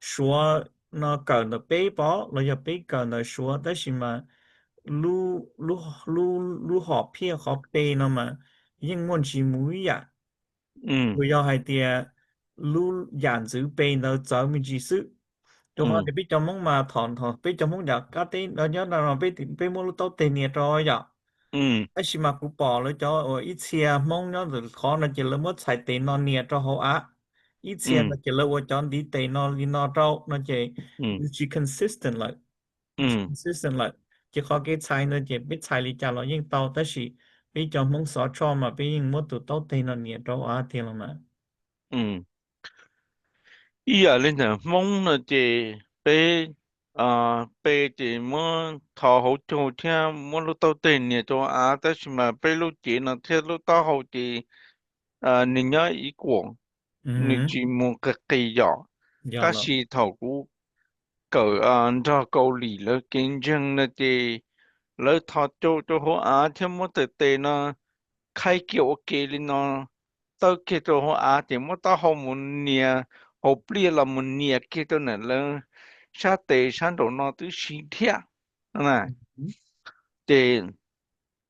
xóa nó cần nó bê bỏ nó giờ bê cần nó xóa đó là mà lu lu lu họ phía họ bê nó mà nhưng muốn chỉ mũi à ừ bây giờ hai tia lu dàn giữ bê nó giờ mình chỉ sự tôi hỏi ừ thì biết cho mong mà thọn thọn biết cho mong giờ cá tên nó nhớ là nó biết biết mua lu tao tiền nhiệt rồi giờ ừ ấy chỉ mà cũng bỏ lại cho ở ít xe mong nó rồi khó nó chỉ là mất xài tiền nó nhiệt cho họ á ít xe ừ nó chỉ là ở cho đi tiền nó đi nó đâu nó ừ chỉ consistent lại chỉ ừ consistent lại chỉ khó cái xài nó chỉ biết xài đi trả nó nhưng tao tới chỉ biết cho mong sợ cho mà biết nhưng mất tụi tao tiền nó nhiệt cho á tiền là mà ừ ý là lên là mong là chị bé bé chị muốn thọ hậu cho theo muốn lúc tao tiền nè cho tới mà bé lúc chị nó theo lúc tao hậu chị nên nhớ ý của nên ừ chỉ muốn cái kỳ rõ giờ ta là chỉ thầu của cỡ cho câu lì là kinh doanh là chị lỡ thọ cho họ theo muốn tự tiền nó khai kiểu ok lên nó tao kia cho họ thì muốn tao họ muốn nia họ bia là muốn nia kia cho nên là sa tệ san đồ nó tới xí thiệt nè thì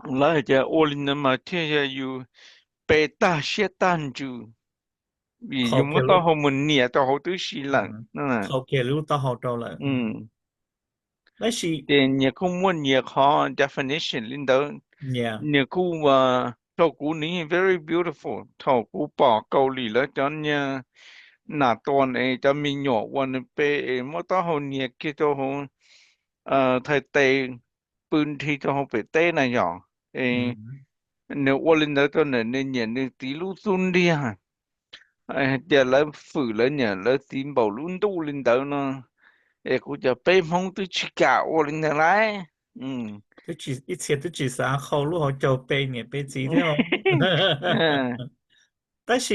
lại giờ ô linh mà thế giờ yêu bê ta sẽ tan chu vì khó dùng mất kia tao lúc họ muốn nia tao họ tới xí lận nè khó kia lúc tao học đâu lại ừ đấy chỉ thì nhiều không muốn nhiều khó definition linh đó yeah nhiều khu mà thầu cũ ní very beautiful thầu cũ bỏ câu lì là cho nha nà tuần ấy cho mình nhỏวันเปเอมอต้าหเนี่ยกี่ตัวหงไทยเตปืนที่ตัวหงไปเต้น่ะหยองเอ嗯，nếuวันลินเดอร์ตัวเนี่ยเนี่ยเนี่ยตีลูซุนดีฮะเออเดี๋ยวแล้วฝืนแล้วเนี่ยแล้วทีมบอลลุนตูลินเดอร์เนาะเออกูจะไปมองตัวชิกาวันลินเดอร์ไรอืม都举一切都举啥好路好走背呢背几条，เออ但是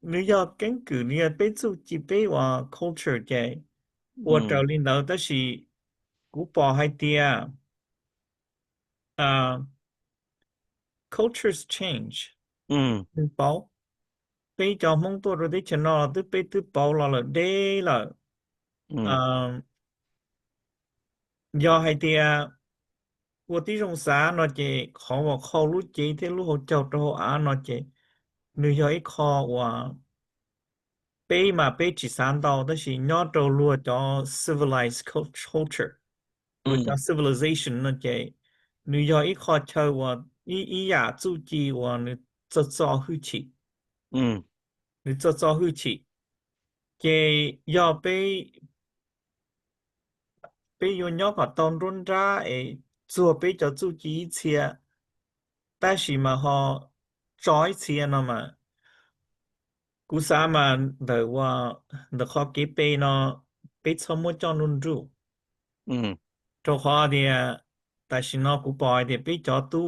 你要根据你要背住几背话 culture 嘅，我找อืม领导，但是古堡还啲啊，cultures change，อืม古堡背着蒙多了的钱了，都背都包了对了，อืม嗯，要还啲我啲种啥那些考我考路这的路好走到好啊那些，你要一考我。北嘛北至三岛，但是亚洲路叫 civilized culture，路叫 อืม civilization 那个，你要一开头我一亚洲机我你做早回去，อืม你做早回去，给要被用鸟个当中扎诶，做被叫做机车，但是嘛哈，早一些了嘛。กูสามันเดี๋ยวว่าเดี๋ยวเขาเก็บไปเนาะไปสมุดจอนุนรูอืม做好的，但是呢，กูปล่อย的ไปจอตู้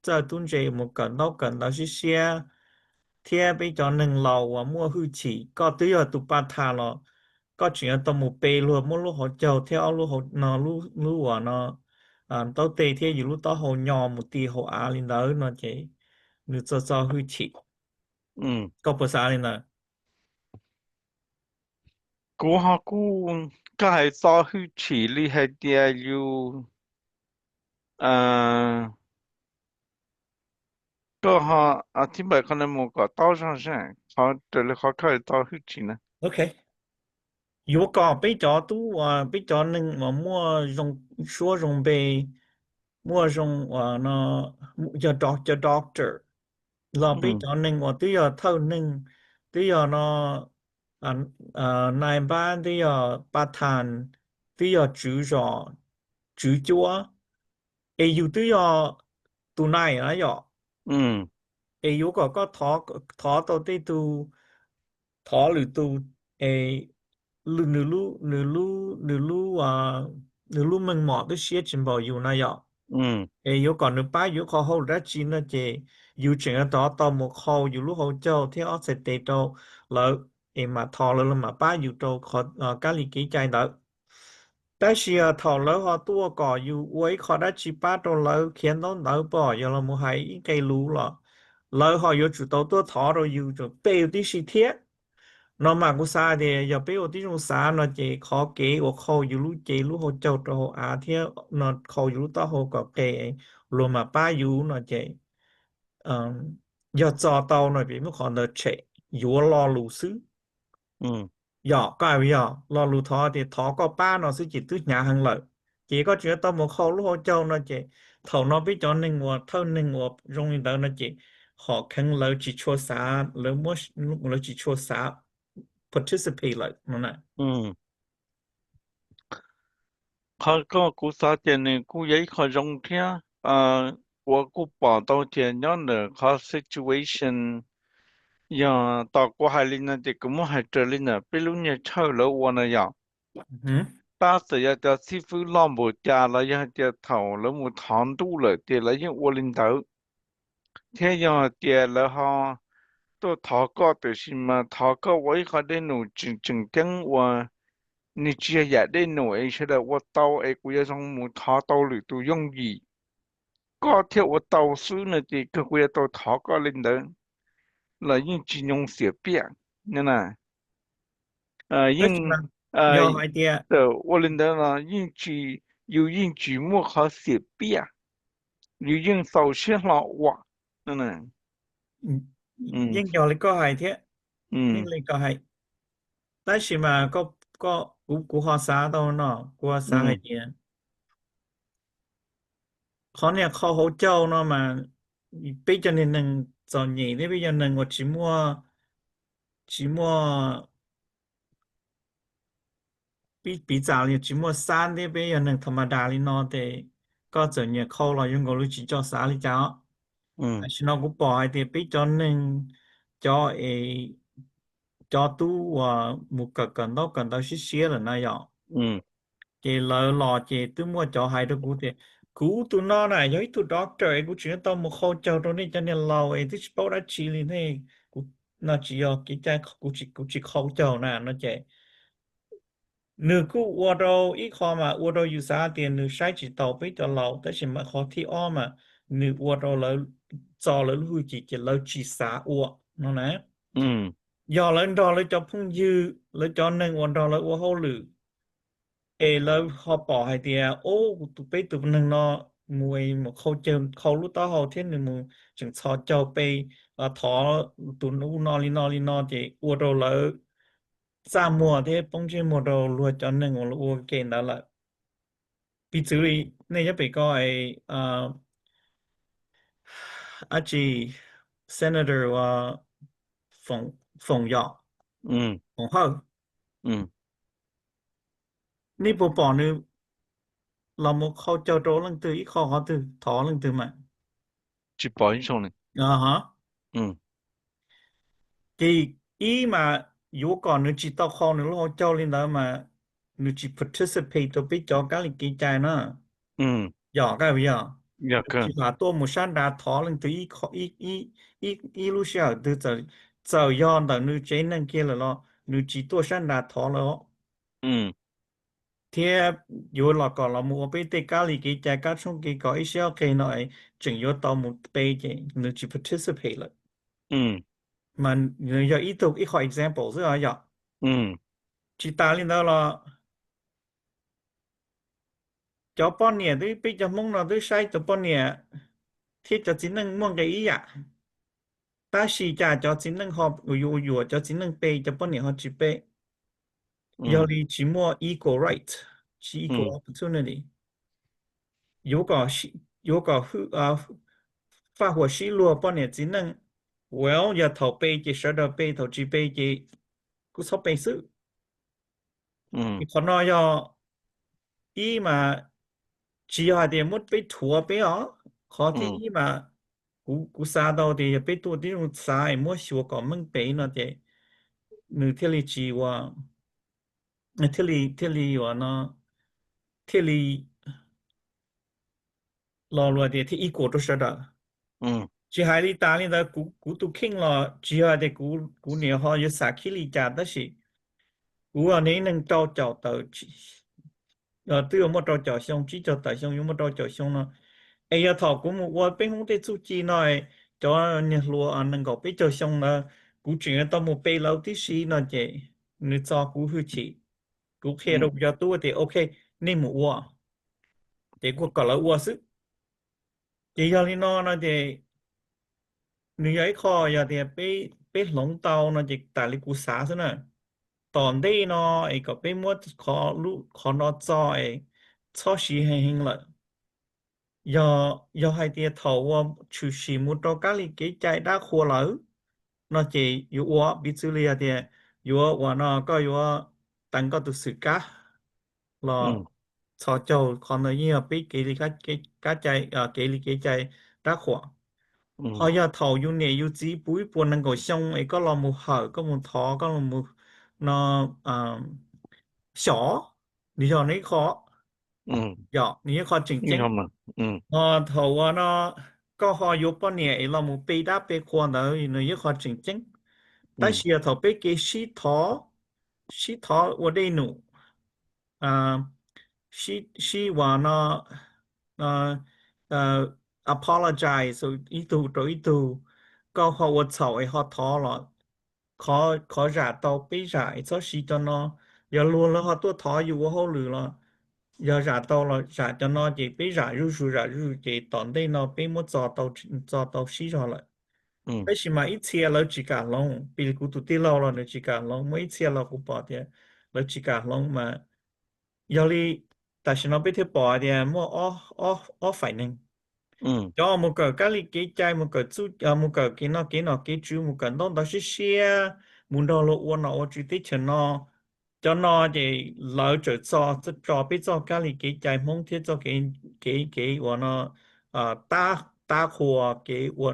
เจ้าตุ้นใจหมดกันเท่ากันเราสิเสียเทียไปจอหนึ่งเราว่ามั่วหื้อฉีก็ตัวอยตุปาทาเราก็เฉียงตัวหมูเปรัวมั่วลูกหัวเจ้าเที่ยวลูกหัวนอลูกหัวเนาะเต้าเตะเที่ยวอยู่ลูกเต้าหัวยอมหมูตีหัวอาลินเดอร์เนาะเจหรือจะหื้อฉีอืมก็ภาษาลินเดอร์ กูฮะกูก็ให้ซอฮือฉีลีให้เดียอยู่อ่าก็ฮะอธิบายคนในหมู่ก็ต้อช่างใช่เขาเดี๋ยวเขาเคยต้อฮือฉีนะ OK，如果被找到啊，被找能我莫用说用被莫用啊那叫 doctor，เราไปอืม找หนึ่งว่าตัวอย่าเท่าหนึ่งตัวอย่าเนาะอ่านายบ้านตัวอย่าประธานตัวอย่า主任主角เออยู่ตัวอย่าตัวนายนะอย่า อืมเออยุก็ท้อตัวที่ตูท้อหรือตูเอหรือหรือรู้หรือรู้มึงหมอตัวเสียจริงบอกอยู่นะยออืมเออยุก่อนหรือป้ายุเขาเขาได้จีนนะเจอยู่เชิงต่อหมกเขาอยู่รู้เขาเจ้าที่ออสเตรเลียแล้วเอมาทอแล้วมาป้าอยู่โตขอกาลิกิใจเด้อ但是啊，头脑和多个有我考得起八到楼，看到楼吧，有了么还应该路了。樓下有住到多ถอเราอยู่จะเปรี้ยวที่สิเทียนอมากุซาเดียอย่าเปรี้ยวที่ตรงสาเนาะเจขอเก๋ว่าเขาอยู่รู้เจรู้เขาเจ้าตัวอาเทียนอเขาอยู่รู้ต่อเขากับเก๋รวมมาป้าอยู่เนาะเจอย่าจอเตาหน่อยเป็นเมื่อขอเนเชอยู่รอรู้ซื้อ อืม有介位有，老路头的头个班那是几多年行了，结果觉得冇考虑好做那些，头那比较能我头能我容易到那些，好看老几撮啥，老么老几撮啥 participate 了，นั่นน่ะอืมเขาก็กูสาเจยนเนี่ยกูยัยเขาจงเทียว่ากูปอตัวเทียนย้อนเนอเขา situation อย่างต่อกูหายลินนะเด็กกูมั่วหายเจอลินนะไปรู้เนี่ยเช่าแล้ววันน่ะอย่างอืมตาเสียจะซีฟูล้อมบจาแล้วยังจะเถ่าแล้วมูถอนตู้เลยเดี๋ยวแล้วยังวันลินเตอเทียยังเดี๋ยวแล้วฮะตัวถอก็ตัวสิมาถอก็ไว้เขาได้หนูจึงจังว่า 你只要也得弄一些的，我到哎，我要从木头到里头用意，高铁我到手呢的，个我要到他个领导，那用金融设备，你呢？用แล้วใช่ไหมยอไอเดีย我领导呢，用积木和设备，又用手线老挖，嗯呢，嗯ยิ่งยอเลยก็ไอเทียยิ่ง嗯เลยก็ไอแต่ใช่ไหมก็กูขอสาตัวเนาะกูขอสาไอ嗯เดีย เขาเนี่ยเขา好做เนาะ嘛，比较你能做嘢，你比较能我寂寞比早哩只么三的呗，要能他妈大哩孬的，ก็จะเนี่ยเขาเรายังก็รู้จิจ่อสา哩จ้าอืแต่ฉันเอากูปล่อยเดี๋ยวไปจอหนึ่งจอเอจอตู้ว่ามุกกัน到是些了那样，มchị lỡ lò chị tôi mua cho hai đứa cú tụi nó này giống tụi doctor ấy cú chuyện tao một khâu chờ rồi nên cho nên lâu ấy thì bảo đã chỉ lên thế cú nó chỉ có cái trái cú chỉ khâu chờ nè nó chạy nửa cú ở đâu ít khó mà ở đâu อยู่ xa tiền nửa sai chỉ tàu biết cho lâuแต่是mà khó thi o mà nửa ở đâu lỡ cho lỡ lui chỉ lỡ chỉ xa ở nó nè อืม giờ lỡ đó lỡ cho phong dư lỡ cho nên ở đâu lỡ ở hậu lử เอแล้วเขาบอกให้เดียโอ้ตุไปตุหนึ่งเนาะมวยหมเขาเจอเขารู้ต่อเขาเที่ยนหนึ่งมือจึงชอเจ้าไปถอตุนอูนอลีนอเจอวดเราแล้วสามมัวเทปงเชมัวเรารวยจอนหนึ่งเราอวเกณฑ์แล้วล่ะปีจุลีเนี่ยจะไปก็ไออาจีเซนเตอร์ว่าฝงหยอกอืมของเขาอืมนี่ปอปอนี่เราโมเขาเจ้าโตลังตืออีกข้อเขาตือถอลังตือมา去保英雄呢อ่าฮะ อืม thì ý mà dù còn nữa chỉ tao khó nữa lo cho lên đó mà nữa chỉ participate tôi biết cho cái lịch kỳ trai nữa อืม giỏi cái bây giờ อยากเกิน chỉ là tôi một sáng đã thọ lên từ ý khó ý lúc sau từ giờ giờ do đó nữa chế nên kia là lo nữa chỉ tôi sáng đã thọ là lo อืม thì dù là còn là một bên tay cái lịch kỳ trai các trong cái có ý sao cái nói chừng vô tao một bên chứ nữa chỉ participate là อืม mà nữa giờ ý tục ý khỏi example rồi giờ อืม chỉ ta lên đó là cho bọn nhẹ tôi bây giờ mong là tôi sai cho bọn nhẹ thì cho chính năng mong cái ý ạ ta chỉ trả cho chính năng họอยู่cho chính năng pay cho bọn nhẹ họ chỉ pay อืม要你只摸 equal right 是 อืม equal opportunity 如果发火失落bọn nhẹ chính năng well 要投 pay 就舍得 pay 投资 pay 就กูชอบ pay ซื้ออืมอีกคนน้อยý mà chỉ là để một bé thua bé ở khó อื thì ม ý mà cú xa đầu thì bé tuổi đi một xa ấy mua sửa có măng bé nó thì nữ thiết lý chỉว่าthiết lýว่าnó thiết lý lo lo thì thì ý của tôi sẽ đó อืม chỉ hai lý ta lý đó cú tu kinh lo chỉ là để cú nhiều họ có sa khí lý trả đó là cú ở đây nâng trâu trâu tờ tôi một trâu trâu xong chỉ cho tại xong một trâu trâu xong nó ấy giờ thọ cũng một qua bên không thể chú chi nói cho nhà lúa anh能够被叫上了，估计到冇被老的是那些，你照顾好起，估计都比较多的，OK，你冇我，结果搞了我是，这样的那的，你有一考要的被龙刀那就大力估啥是呢？ตอนนี้เนาะไอ้ก็ไปมัวขอลูกขอนอจอยชอบสีแห้งๆเลย do hai tia thầu chủ sĩ một trong các lý kế chạy đã khô lỡ nó chỉ yếu bị xử lý thì yếu và nó có yếu tăng có được sự cá là อืม cho châu còn là như bị cái chạy cái lý kế chạy đã khô อืม họ giờ thầu yếu nhẹ yếu chỉ bùi buồn năng够xong ấy có là một hở có một thọ có là một nó nhỏ lý do này khó อืม nhỏ lý khó chỉnh นี่ chỉnh เขามาอืม 头ก็好有半年，伊拉冇背打背过呢，因为一好正经，อืม 但是头背给洗头我得弄，啊，洗完了，呃apologize，so 一度ก็好我草ไอ้好头了，ขอรา到背ราไอ้洗咗เนาะอย่าล้วนแล้วเขาตัวทออยู่ว่าเขาหรือละอย่ารา到了ราจะเนาะจะไปราจะตอนได้เนาะไปหมดจอ到洗咗了。อืม但是嘛，一切เรา只การลงปีกูตุติเราเรา只การลงไม่เชื่อเรากูบอกเดียเรา只การลงมาอย่าลีแต่ฉันเราไปเที่ยวบอกเดียมั่วอ้อฝ่ายหนึ่ง อืม cho một cái lý cái trái một cái chú một cái nó cái chú một cái nó đó là xe muốn đó là uốn nó chỉ tích chân nó cho nó thì lỡ trở cho biết cho cái gì cái trái mong thiết cho cái của nó大火给我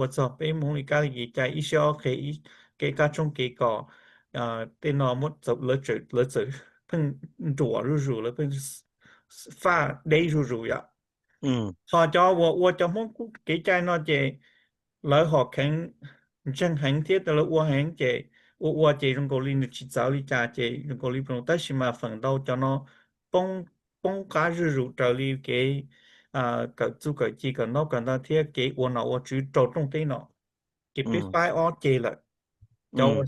这边梦里咖喱在一小给家中给搞电脑么走了走碰左入了碰发得入呀。ừ họ cho 我梦给在那这来好看真很贴的了我很这我这种个里的去找里家这种个里不用但是嘛反倒叫nó bông cá rượu trở li cái cái chú cái gì cái nó cần ta thiết cái我只着重对nó cái biết ừ phải ở chế là cho ừ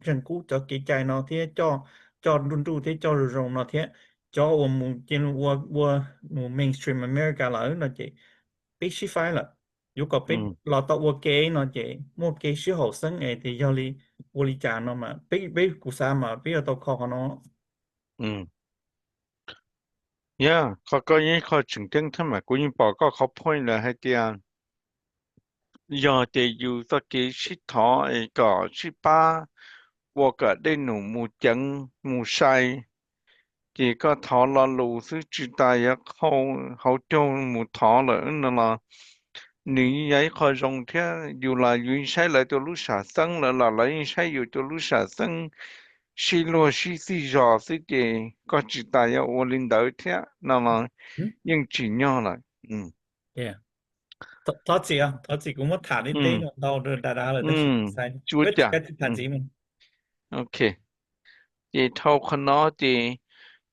rừng cũ cho cái trái nó thiết cho đun đu thế cho rồng nó thiết cho 我们 mainstream America là nó chế 必须快了。如果被 ừ 落到我给那这，我给是后生诶的要哩我哩家那嘛，被古啥嘛，被要到考喏。ừ yeah เขาก็ยังเขาถึงจังทำไมกูยังบอกก็เขาพูดเลยให้เดียนยอจะอยู่สักกี่ชิดถอไอ้ก่อชิป้า我个ได้หนูหมูจังหมูไซจีก็ถอละลูซื้อจุดตายเขาจงหมูถอเลยนั่นละ你也可用天有了云彩来到路上生了云彩有到路上生，西罗西西绕西的，个知道呀，我领导天，那么嗯，用几年了，嗯对呀，他自己跟我谈的对嗯了，到这大大了，但是嗯，噻，就这样，我这个谈什么？OK，这套可能的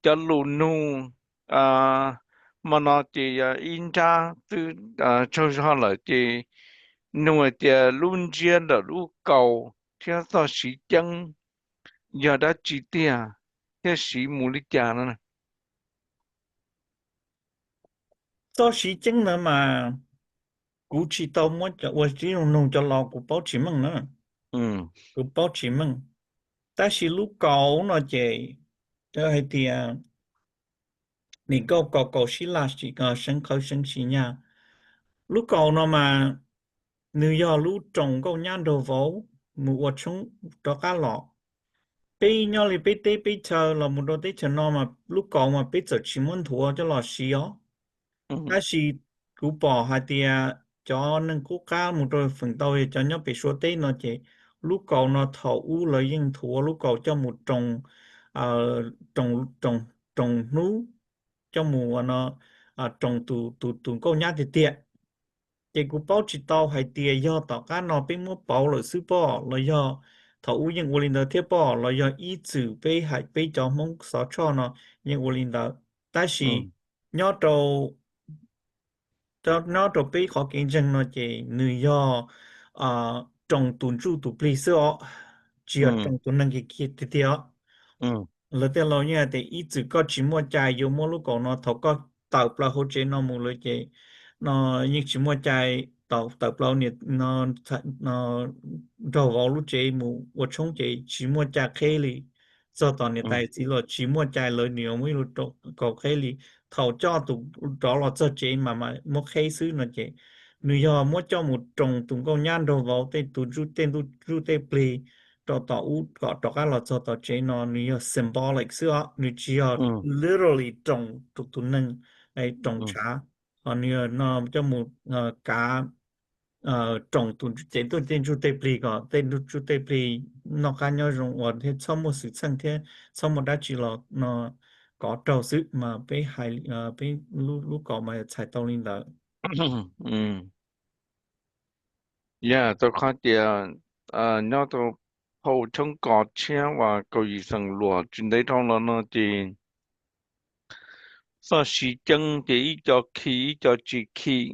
叫路怒啊，么那的呀，人家都就是好了的，弄的论剑的路高，听说是讲。giờ đã chỉ tiền cái sĩ mù lý cha nữa nè 做时间了嘛，估计到我这我这种弄着老古包起门了，ừ 古包起门，但是路高那这还的啊，你搞希腊是个生口生气呀。lúc cầu nó mà nếu giờ lúc trồng câu nhang đồ vỗ một chúng đó cá lọ bây giờ thì bây tế bây chờ là một đôi tế chờ nó mà lúc cầu mà bây giờ chỉ muốn thua cho lọ xí ó ừ ta chỉ cú bỏ hai tia cho nên cú cá một đôi phần đầu thì cho nhau bị số tế nó chỉ lúc cầu nó thầu u là yên thua lúc cầu cho một trồng ờ, trồng trồng trồng nú cho mùa nó trồng tụ tụ tụ câu nhang thì tiệt cái cú bao chỉ tao hay tiền do tao cá nó bên mua bao rồi sư bỏ rồi do thầu u những linh đạo thiết bỏ rồi do ý chữ bên hay bên cho mong sáu cho nó những linh đạo ta ừ chỉ nhớ đầu nó đầu bên khó kinh doanh nó chỉ nữ do trồng tuần trụ tụ bì sữa chỉ ở ừ trồng tuần năng cái kia thì ừ lỡ tên lâu nha thì ít chỉ có chỉ mua chai vô mua lúc còn nó thầu có tạo ra hỗ trợ nó muaเลยchị nó nhưng chỉ mua chai tạo tạo lâu nhiệt nó đầu vào lúc chị mua我冲chị chỉ mua chai khay li do tao nhiệt ừ tại chỉ là chỉ mua chai lời nhiều mới lúc đó có khay li thầu cho tụ đó là cho chị mà mua khay xứ nó chị nếu giờ mua cho một trồng tụng câu nhan đầu vào tên tụ rút tên plei tỏ u tỏ cái là cho tỏ chế nó như symbolic xưa như chỉ là ừ literally trồng tục tụ nâng hay trồng ừ trá còn như nó cho một cá trồng tụ chế tụ tên chú tê plì có tên chú tê plì nó cá nhau rồng ở thế sau một sự sang thế sau một đã chỉ là nó có trâu sự mà bé hai bé lúc lúc có mà chạy tàu lên đó ừ yeah tôi có tiền nhớ tôi hậu trong có钱và có gì sang lúa chuyện đấy trong đó nó thì sao sĩ chân thì cho khí cho chỉ khí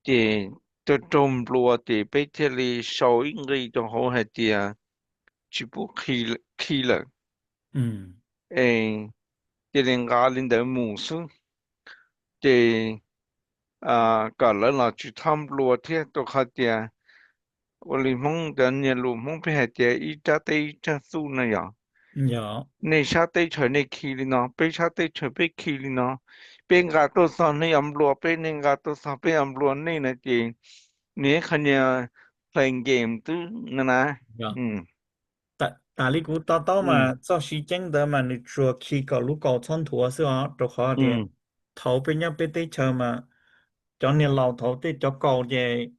thì tôi trồng lúa thì bây giờ thì sau ít người trong họ hay tiền chỉ bộ khí khí là ừ em thì liền gà lên đến mù sư thì cả lần là chỉ tham lúa thì tôi khá tiền 我里蒙的年路蒙被海街一家对一家苏那样，dạ 那下对船那去的呢，被下对船被去的呢，边个多少那样路，边那个多少边样路那那的，你看见 playing game 都那那，dạ 嗯大理古到嗯嘛，做时间的嘛，你做去个路搞冲突是吧？都好的，嗯头边要被对车嘛，cho nên老头对cho cầu về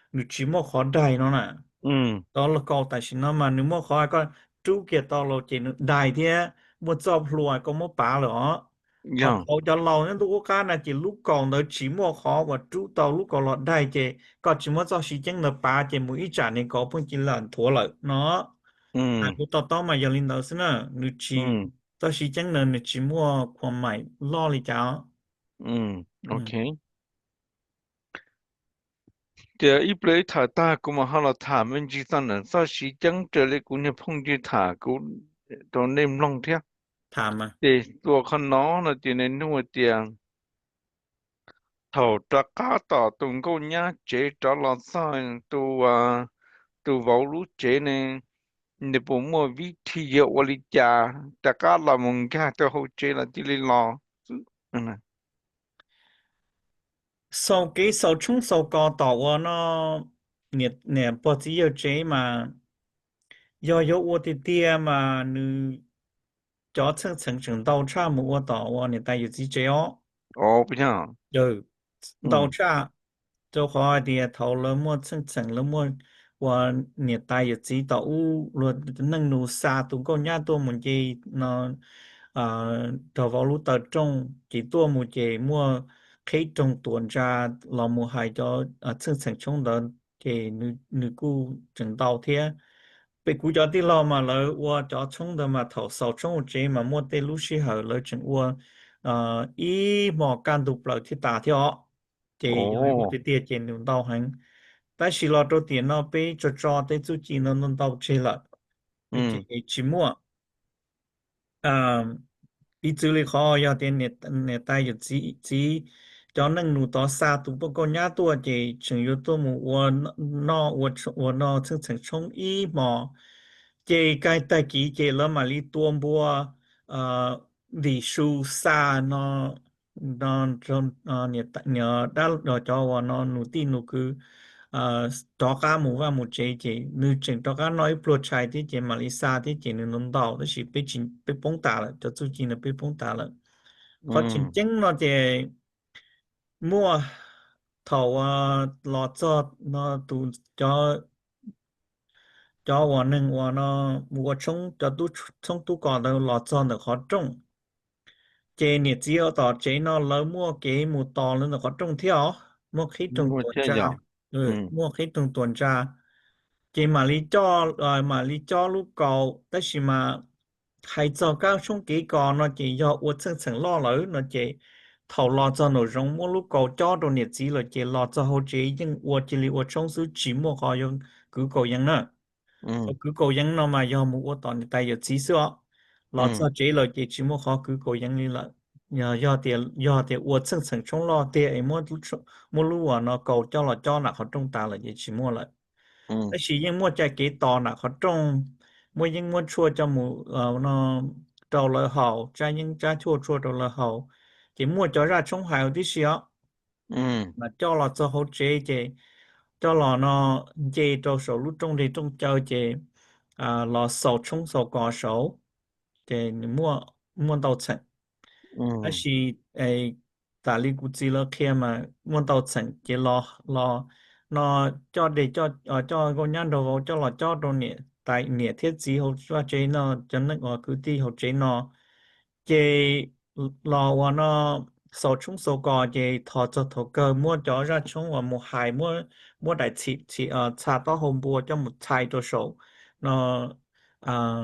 你只莫khó đại nó nè, 嗯 đó là cầu tại sao nó mà nếu mà khó con chú kia tao là chỉ đại thế mua cho lùi có mua bả nữa còn 样 cầu cho lâu nên tôi có cái là chỉ lúc cầu nó chỉ mua khó và chú tao lúc cầu là đại chứ còn chỉ mua cho時間là bả chứ mỗi trả nên có cũng chỉ là thua lợi nó à 嗯 của tao mà giờ linh đầu xin nè nếu chỉ 嗯 cho 時間là nếu chỉ mua khoản mày lo đi cháu 嗯 ừ. ，OK。这一般他大姑嘛，好了，他们几上人说是讲这里姑娘碰见他姑都nem long theo. thảm mà Để tua con nó là tiền nên nuôi tiền thầu trả cá tỏ tụng câu nhá chế trả lọ sao tu vào lú chế này để bố mua vị thì hiệu ở lý trả trả cá là mong cá cho hậu chế là chỉ lý lọ. Ừ nè. sau cái sau chung sau có tàu nó nhiệt nè bỏ chỉ yêu chế mà do yếu ô thì tia mà nữ cho层层层到差么我tàu nè tại yêu chỉ chế ó Ồ, bây giờ. rồi Ừ到差就好啲头了么层层了么我年代也知道了能努沙都个伢多么嘅那đầu vào lúc tập trung chỉ tua một chế mua khi trong tuần tra là một hai cho chân thành trong đó thì nữ nữ cu chẳng đầu thế bị cú cho đi lo mà lỡ qua cho trong đó mà thầu sau trong một chế mà mua tên lúc xí hở lỡ chẳng qua ý mò can đục lỡ thì tả theo thì rồi có ồ thể tiền trên đường tàu hành tại vì lo đầu tiên nó bị cho tới chú chỉ nó tàu chế lại ừ chỉ mua à đi du lịch họ要点热带有只叫能路到沙都不过伢多的，只有多么我那从一毛，这该带几这了嘛里多么梨树沙那热带了叫我那努地努个đó cả một và một chế nữ chính đó cả nói pro trai thì chế Malaysia thì chế nữ nông đào đó là bị chính bị bóng tả là cho chú chính là bị bóng tả là có chính ừ chính nó chế mua thầu lọt cho nó tụ cho vào nâng vào nó mua trông cho tu trông tu còn đâu lọt cho nó khó trông chế nhiệt chỉ ở đó chế nó lỡ mua cái một to lên nó khó trông theo mua khí trồng mua tuần theo tra giờ. Ừ mua khí trồng tuần tra chị mà lý cho rồi mà lý cho lúc cầu tất nhiên mà hay cho các trong kỹ còn nó chỉ do uất sân sân lo lỡ nó chỉ thầu lo cho nội dung mỗi lúc cầu cho đồ nhiệt chỉ là chỉ lo cho hậu chỉ nhưng uất chỉ lý uất trong số chỉ một họ dùng cứ cầu dân nữa ừ cứ cầu dân nó mà do một uất toàn tay giờ chỉ sửa lo ừ cho chỉ là chỉ một họ cứ cầu dân đi là do tiền uất sân sân trong lo tiền mỗi lúc nó cầu cho là họ trong ta là chỉ một lại 嗯但是因为在给到那个种，我因为说这么那到了好，在做到了好，这么叫让冲还有的是啊，ừ 那叫了之后这叫了呢，这到手路中的中叫这了手冲手搞手，这你摸到成。还嗯是诶，大理古迹了开嘛，我到城嘅攞cho con nhắn đồ cho là cho đồ nè tại nè thiết gì hậu cho chế nó cho nên ở cứ đi hậu chế nó chế lò và nó số chúng số cò chế thọ cho thọ cơ mua cho ra chúng và một hai mua mua đại chỉ trả to hôm bùa cho một chai cho số nó à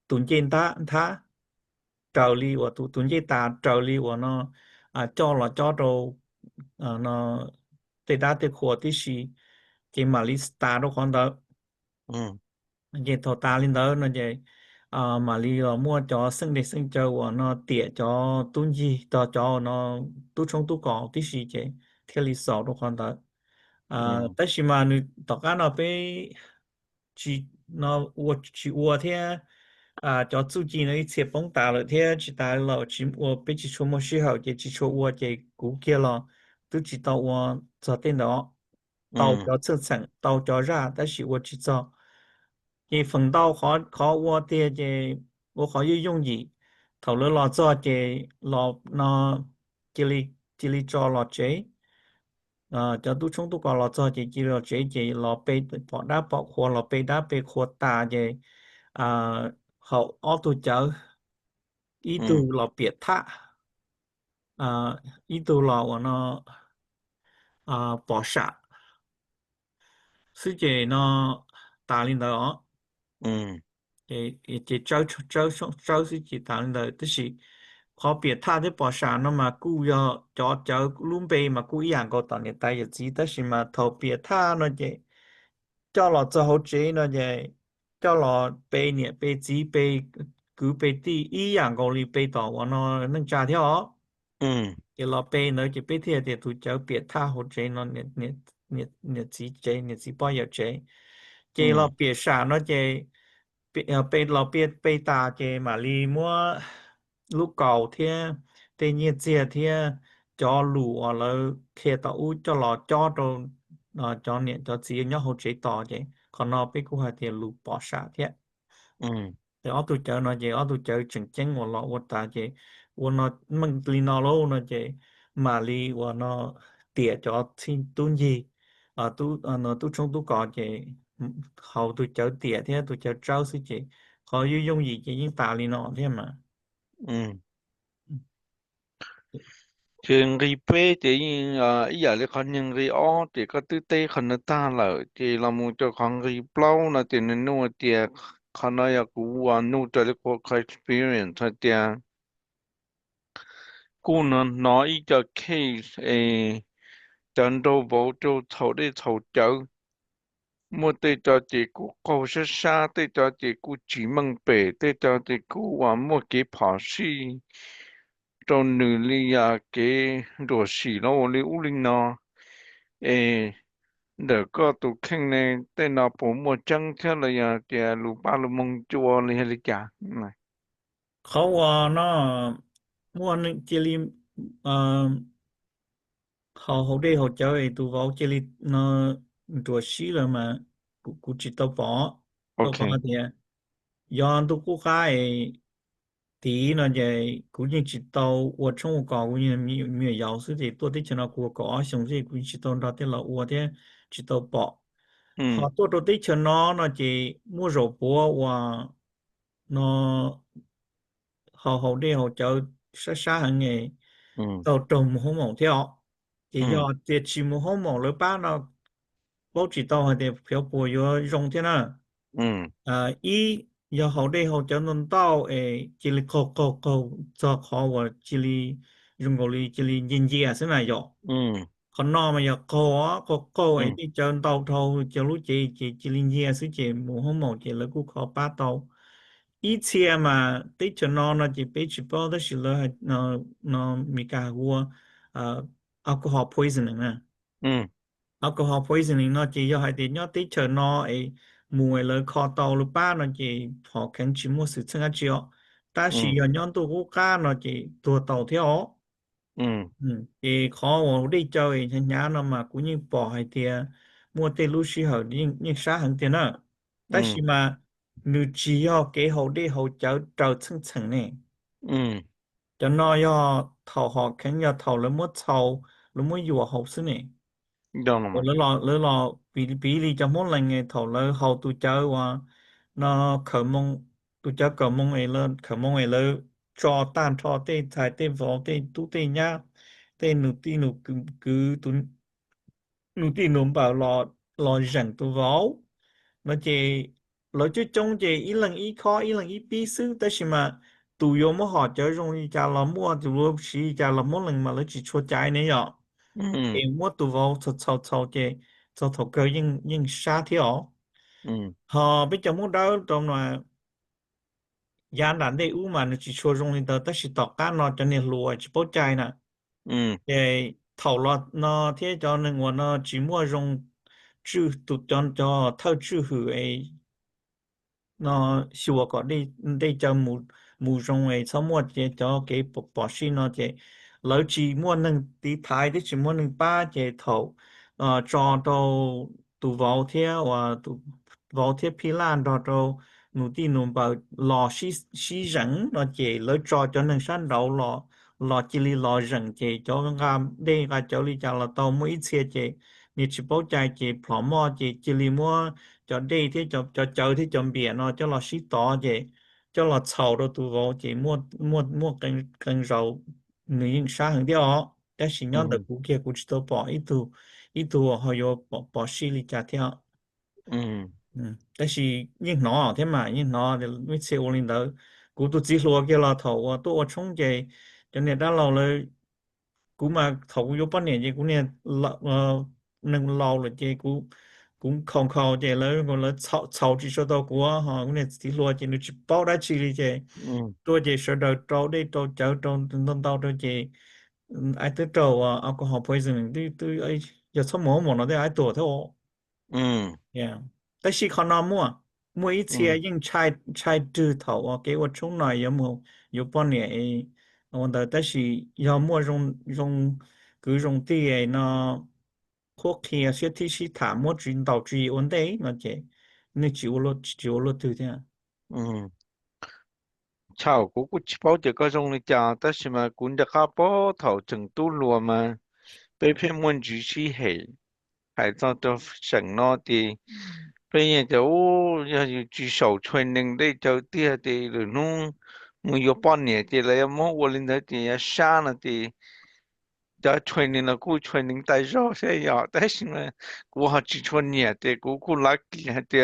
tuần trên ta trợ lý của tụi dây ta trợ lý của nó cho là cho đồ nó tê đa tê khổ tí xì cái mà lý ta đâu còn đó ừ cái thọ ta lên đó nó vậy mà lý mua cho sinh để sinh chơi của nó tiện cho tụi gì cho nó tụi trong tụi cỏ tí xì vậy theo lý sở đâu còn đó ừ但是嘛你大家那边chỉ nó chỉ thế cho自己呢一切崩打了天，只打了只我被只出没时候，也只出我这股票了，都知道我做电脑，到ừ叫正常，到叫啥，但是我知道这分到考我的这我可以用意，头了老早这老那这里找老这จะตู้ช่องตู้ก่อนเราจะจีเราเจเราไปปอดได้ปอดหัวเราไปได้ไปขวดตาเจอ่าเขาอ้อตัวเจออีตั嗯วเราเปียดท่าอ่าอีตัวเราเนาะปอชา是这เนาะ大领导哦。嗯这招是几档的，就是可别他的把啥那么古要叫鲁贝嘛，古一样个当年带日子，但是嘛头别他那些叫了之后这那些叫了背年背子背古背地一样个里背到我那能扎条。嗯cái lò bê nữa chỉ biết thì tụi cháu biết tha hồ chế nó nhiệt nhiệt nhiệt nhiệt gì bao giờ chế chế lò ừ biết sao nó chế bê lò biết bê ta chế mà li mua lúc cầu thì tê nhiệt chia thì cho lũ ở là khi tao u cho lò cho đồ cho nhiệt cho gì nhớ hồ chế tỏ chế còn nó biết cũng hay thì lũ bỏ xa thế ừ thì ở tụi chơi nó chơi ở tụi chơi chừng chừng một lọ một ta chơi một nó mình li nó lâu nó chơi mà li và nó tiệt cho xin tuân gì nó tu trong tu có chơi hậu tụi chơi tiệt thế tụi chơi trâu xí chơi có yêu dùng gì chơi những ta li nó thế mà ừ chuyện gì bé thì ý giờ lấy con những gì ó thì có tư tế con nó ta là thì là một cho con gì bao là thì nó nuôi thì con nó ya cú nuôi cho lấy có experience thôi thì cú nó ý cho case trận đấu bộ cho thầu đi thầu chợ mua tê cho chị cú cầu sát xa tê cho chị cú chỉ măng bể tê cho chị cú mua cái phá xí cho nữ li cái đồ xí nó li u linh nó ê đỡ có tụ khen này tên nó bố mua trắng thế là chè lù ba lù mông chua li hay là chả nàyเขาว่าเนาะมั่วนึงเจลิเอ่อเขาได้เขาเจอไอ้ตัวเขาเจลิเนาะตัวซีเลยมากูจิตตัวปอตัวปอ ok เดีย yon tu ku khai tí nó vậy cũng như chỉ tàu ở trong một cỏ cũng như mi mi giáo sư thì tôi thấy cho nó của cỏ xong rồi cũng chỉ tàu đó thì là ở thế chỉ tàu bỏ ừ họ tôi thấy cho nó chỉ mua rổ bùa và nó họ họ đi họ chờ xa xa hàng ngày ừ tàu trồng không mỏng theo chỉ ừ do tiền chỉ một không mỏng lớp ba nó bố chỉ tàu hay để phiếu bùa vô rong thế nào ừ ý giờ hậu đây hậu cho nên tao chỉ là có cho họ và chỉ là dùng gọi là chỉ là nhìn gì à thế này rồi ừ còn nó mà giờ có ừ ấy thì cho nên tao thâu cho lúc chỉ là nhìn gì à thế chỉ muốn không màu chỉ là cũng khó bắt tao ý chia mà tí cho nó chỉ biết chỉ bao đó là nó bị cả của alcohol poisoning nè ừ alcohol poisoning nó chỉ do hai tiếng nó tí chờ nó ấy mùi lời khó tàu lúc ba nó chỉ họ khen chỉ mua sự chân chiếu ta chỉ ừ do nhóm tu quốc ca nó chỉ tua tàu theo ừ ừ. Thì khó mà đi chơi thì nhá nó mà cũng như bỏ hai tiền mua tiền lúc xí hở nhưng xa hơn tiền nữa ta ừ chỉ mà nếu chỉ do cái hậu đi hậu cháu trâu chân chân này ừ cho nó do thầu họ khen do thầu lấy mất thầu lấy mất dùa hậu xí này đâu mà lỡ lò bị lý cho món lần ngày thầu lỡ hậu tụi chơi và nó khởi mong tụi chơi cờ mong ấy lỡ khởi mong ấy lỡ cho tan cho tê thái tê võ tê tu tê nhá tê nụ tê nụ cứ tụi nụ tê nụ bảo lò lò rảnh tụi võ nó chỉ lỡ chứ trông chỉ ý lần ý bí sưแต่是mà tụi yo mà họ chơi trong đi cha là mua tụi yo chỉ cha là mỗi lần mà lỡ chỉ cho trái này rồi ừ em mua tụ vào thầu chế cho thầu cơ nhưng xa thiếu ừ họ bây giờ muốn đâu trong là giá đàn đây u mà nó chỉ cho dùng thì tao tất chỉ tọt cá nó cho nên lùa chỉ bớt chạy nè ừ để thầu lọt nó thế cho nên nó chỉ mua dùng chữ tụ cho thâu chữ hử ấy nó sửa có đi đi cho mù mù rong ấy sau mua chế cho cái bỏ xi nó chế lỡ chỉ mua nâng tí thái thì chỉ mua nâng ba chế thầu cho tàu tụ vào theo và tụ vào thiết phi lan đó rồi nụ tin nụ bảo lò xí rắn nó chỉ lấy cho nên sáng đầu lò lò chỉ li lò rắn chỉ cho ngam đây là chỗ li cho là tàu mỗi xe chỉ ni chỉ bảo chạy chỉ plọ mò chỉ li mua cho đây thì cho thì cho biển nó cho lò xí tỏ chỉ cho lò sầu đó tụ vào chỉ mua cần rau nữ nhân sáng hàng điềuแต่สิ่งนั้นแต่ừกูเกี่ยวกูจะต้องบอกอีตัวเขา有บอกสิริจาที่ ừ但是ยิ่งหนอเท่าไหร่ยิ่งหนอเดี๋ยวไม่เชื่อวันนี้เดี๋ยวกูตัวจีรัวเกี่ยวกับ头啊ตัว冲ใจจนเนี่ยได้เราเลยกูมา头有半年ใจกูเนี่ยเราหนึ่งเราเลยใจกูเขาใจแล้วกูเลย炒จี说到กูอ่ะฮะกูเนี่ยจีรัวใจนึกจะ包ได้ชีริใจừ ตัวใจ说到找ได้找找找到ใจไอ้ตัว找อ่ะ alcohol poisoning 对ไอ้อย่าสมองหมดเลยไอ้ตัวเท่า ừ Yeah. 但是看到每一次ừ 用菜枝头啊，给我冲来有半年诶，但是要么用用地诶那后期啊，些提示他么转导致问题那些，那久了对的。ừ chào cũng chỉ bảo chỉ có trong này chả tất nhiên mà cũng đã khá bảo thầu chừng tu lùa mà bây giờ muốn chỉ chỉ hệ hay cho sẵn nó thì bây giờ cháu giờ chỉ sầu training đây cháu tia thì rồi nó mới có bao nhiêu thì lại mà vô linh đấy thì sáng là thì đã training là cú training tại sao sẽ giờ tất nhiên là cú học chỉ training thì cú lucky thì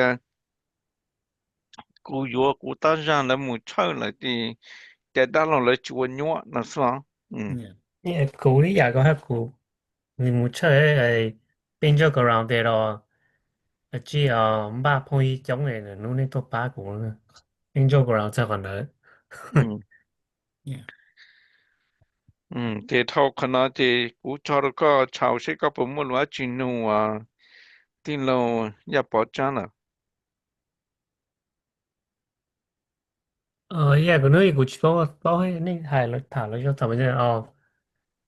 cú vô cú ta ra là muốn chơi là thì cái đó là chuyện nhỏ là sao ừ เนี่ยกูนี่อยากก็ให้กู你冇出嚟變咗個 round 嘅咯，只有八point一種嘅，努力都八個啦，變咗個 round 就可能。ừ Yeah. ừ thì thâu khả năng thì cú cho được có chào sẽ có bộ môn hóa chuyên nụ tin lâu ya bỏ cha là 依家個女กู只講喺呢係咯，談咗頭先哦，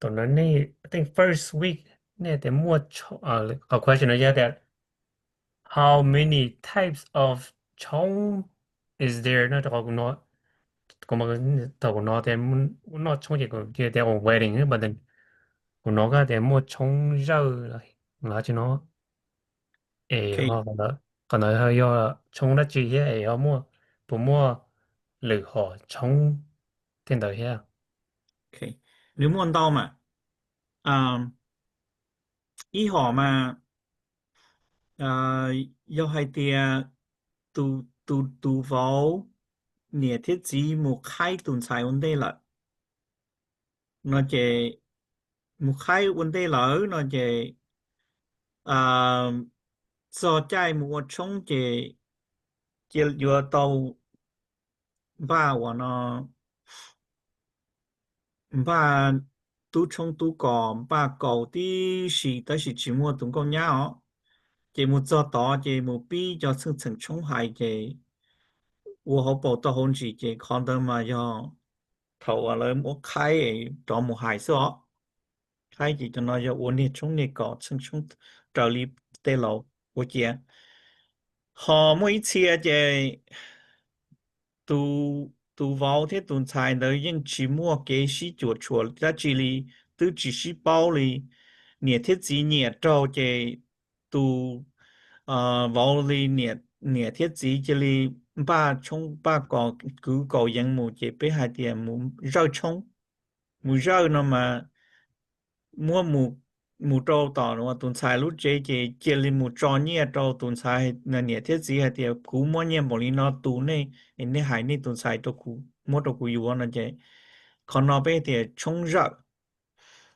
ตอนนั้นนี่ I think first week เนี่ยแต่มั่วชขอ question นะจ๊ะ how many types of 虫 is there 那ตัวกูเนาะกูมันตัวกูเนาะแต่มันเนาะ虫这个叫แต่ on wedding บัดนั้นกูเนาะก็แต่มั่ว虫肉เลยแล้วจะเนาะOkay. 可能佢要冲得住些，要么不么如何冲聽到些？Okay. Nếu muốn đau mà, y họ mà, yêu hai tia tu vào nhẹ thiết gì một khai tuần sai vấn đề là nó chỉ một khai vấn đề là nó chỉ do chạy một trong chỉ vừa tàu ba của nó ba tu trong tu cò ba cầu tí sĩ tới sĩ chỉ mua tổng cộng nhau chỉ một do đó chỉ một bi cho sự thành trong hai chỉ 我好报道好似只看到嘛要头啊来我开诶，找冇害色，开起就那要我呢从那个从这里得路，我讲，好每次只都vào thế tuần sai đó nhưng chỉ mua cái sĩ chuột chuột ra chỉ li từ chỉ sĩ bao li nhiệt thiết gì nhiệt trâu chỉ tu vào li nhiệt nhiệt thiết gì chỉ li ba冲ba cỏ cứ cỏ yang mu chỉ bé hai tiền mu rau冲mu rau nó mà mua mu mu trâu tỏ nó tuần sai lúc chỉ li mu trò nhiệt trâu tuần sai là nhiệt thiết gì hai tiền cú mua nhiệt bỏ li nó tu này nên hai này tuần sai cho cú mua cho cú yêu nó chỉ còn nó bé thì冲rau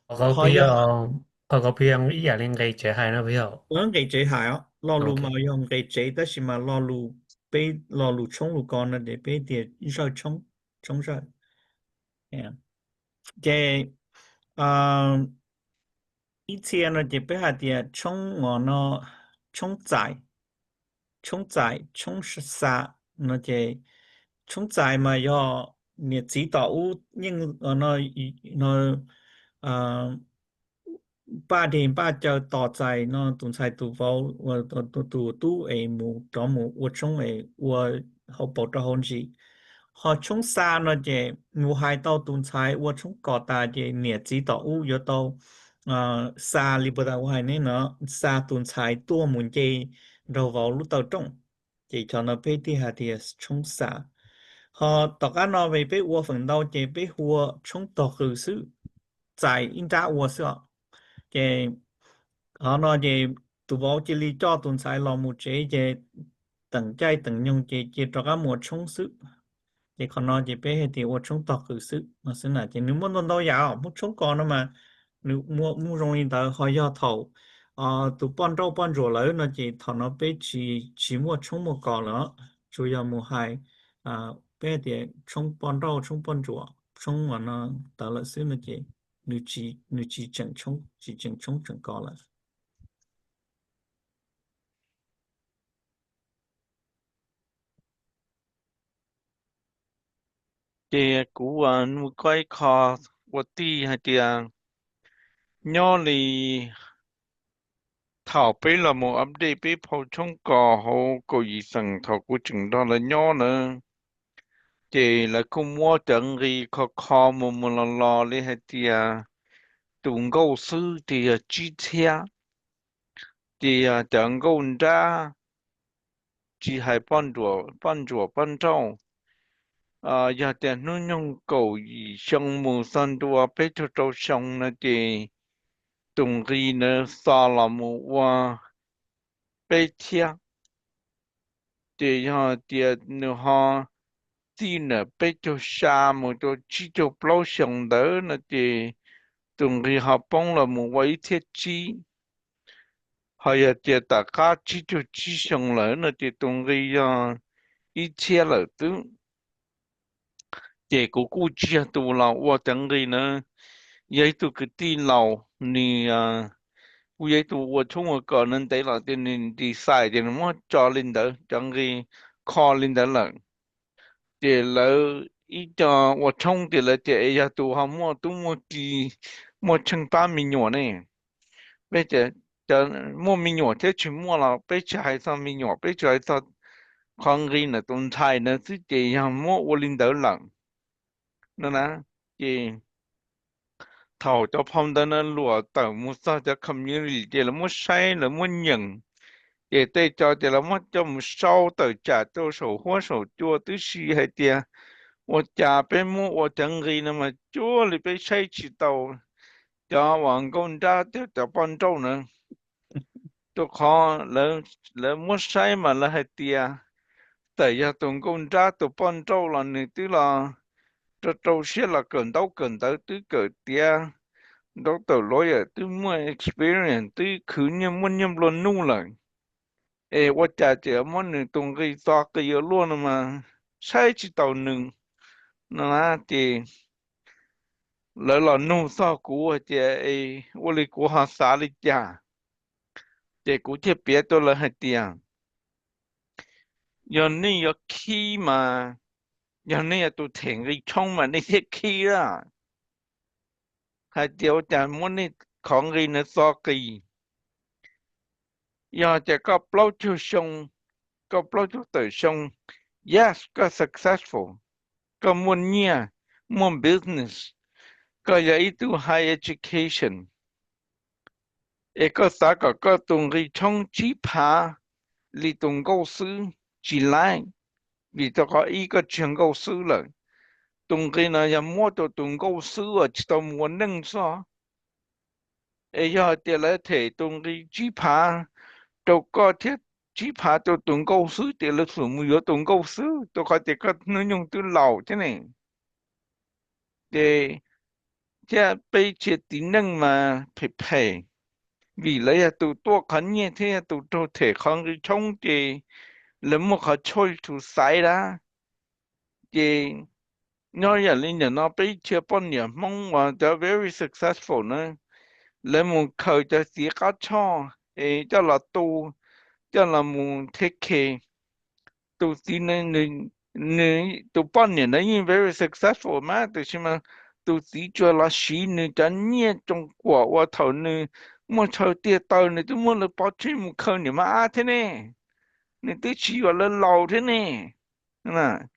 我嗰họ giờ 邊我嗰邊依家連記者係那邊，vẫn cái chế hại á lo lu mà OK，用cái chế đó là mà lo lu冲lu con nó để bé thì rau冲rau yeah. Cái以前呢就被下啲冲我呢冲十三那就冲仔嘛要你知道有因我呢那呃8点半就到在那东菜厨房，我都诶木找木我冲诶我好保着好事，họ冲xa nó je mu hai tàu tuần sai wo冲cỏ ta je nhẹ chỉ tàu u yo tàu xa li bờ tàu hai nên nó xa tuần sai tua muốn je đầu vào lúc tàu trong chỉ cho nó bé thì hạt thì冲xa họ tàu cá nó về bé wo phần đầu je bé wo冲tàu khử sự tại in ra wo sợ je họ nói je tụ bảo chỉ lý cho tuần sai lo một chế je tận trái tận nhung je cho cá mua冲sự thì còn nói chỉ bé thì ở trong tộc cử sự mà xin là chỉ nếu muốn đâu dạo muốn chống con nó mà nếu mua mua rong in tới họ do thầu tụ bọn trâu bọn rùa lấy nó chỉ thằng nó bé chỉ mua chống một con nữa chủ yếu mua hai bé thì chống bọn trâu chống bọn rùa chống mà nó tạo lại xin là chỉ nếu chỉ chẳng chống chẳng có là thì cú nuôi coi kho vật ti hay thì nhỏ lì thảo bây là một update bây phô trong cò hồ có gì rằng thảo của chừng đó là nhỏ nữa thì là cũng mua trận gì kho một lò li hay thì tụng câu sư thì chi theo thì trận câu ra chỉ hay ban trâu giờ tiền nó nhung cầu gì xong mù san đua bé cho trâu xong nó thì tụng gì nữa xa là mù qua bé thia thì tiền nó tin là bé cho xa mù cho chỉ cho bao xong đó nó thì tụng gì họ bông là mù quấy thiết chi họ giờ tiền tất cả chỉ cho chỉ xong là nó thì tụng gì ít chia là tứ thì cũng chia tụ là qua chẳng gì nữa vậy tụ cái tin lâu ni vậy tụ 我从我个人对了的你的赛的么找领导整个靠领导人的了一个我冲的了这哎呀都好么都么的么成八米远呢bây giờ giờ mua mi nhỏ thế chỉ mua là bây giờ hay sao mi nhỏ bây giờ hay sao con gì là tuần thái nữa chứ chị mua ô linh đỡ lận nữa nè chị thầu cho phong đó nó lùa tờ mua sao cho community thì là mua say là mua nhận để đây cho thì là mua cho một sau tờ trả cho sổ hoa sổ chua tứ xì hay tiệt 我家边么我整个那么做里边谁知道叫王公家就帮助呢，就看了么谁嘛了还tiệt tại giờ tổng công gia tổ ban châu là này tức là cho châu sẽ là cần đâu tứ cỡ tia đâu tổ lối ở tứ mua experience tứ khử nhâm muốn nhâm luôn nu lại ê 我家姐么呢总个抓个有路了嘛，谁知道呢？那的来了弄啥股姐诶，我哩股下啥哩家，这股这别的了还点，要你要起嘛，要你要都停个冲嘛，你些起啦。还điều chẳng muốn điของgì nữa so kỳ giờ chỉ có bao nhiêu xong có bao nhiêu tới xong yes có successful có muốn nhia muốn business có dạy tu high education e có sao có tung cái trong chỉ phá li tung câu sư chỉ lại vì cho có ý có trường câu sư rồi tung cái này là mua đồ tung câu sư ở chỉ tao muốn nâng sao e giờ thì lại thể tung cái chỉ phá đâu có thiết chỉ phá tôi tuần câu sứ thì lịch sử mùi ở tuần câu sứ tôi có thể có nó dùng từ lâu thế này để cho bây giờ tính năng mà phải vì lấy tụ tôi khẩn nhiên thế tụ tôi thể không đi chống thì lấy một cái chơi tụ sai đó thì nó là linh là nó bây giờ bao nhiêu mong mà they're very successful nữa lấy một khởi cho sĩ cá cho ấy cho là tụ cho là một take care tu tin nên nên nên tu 半年的因 very successful 嘛，就是嘛都只做了十年，咱念中国我头呢，莫头跌倒呢，都莫了保全木口你妈阿天呢，你都起我了老天呢，那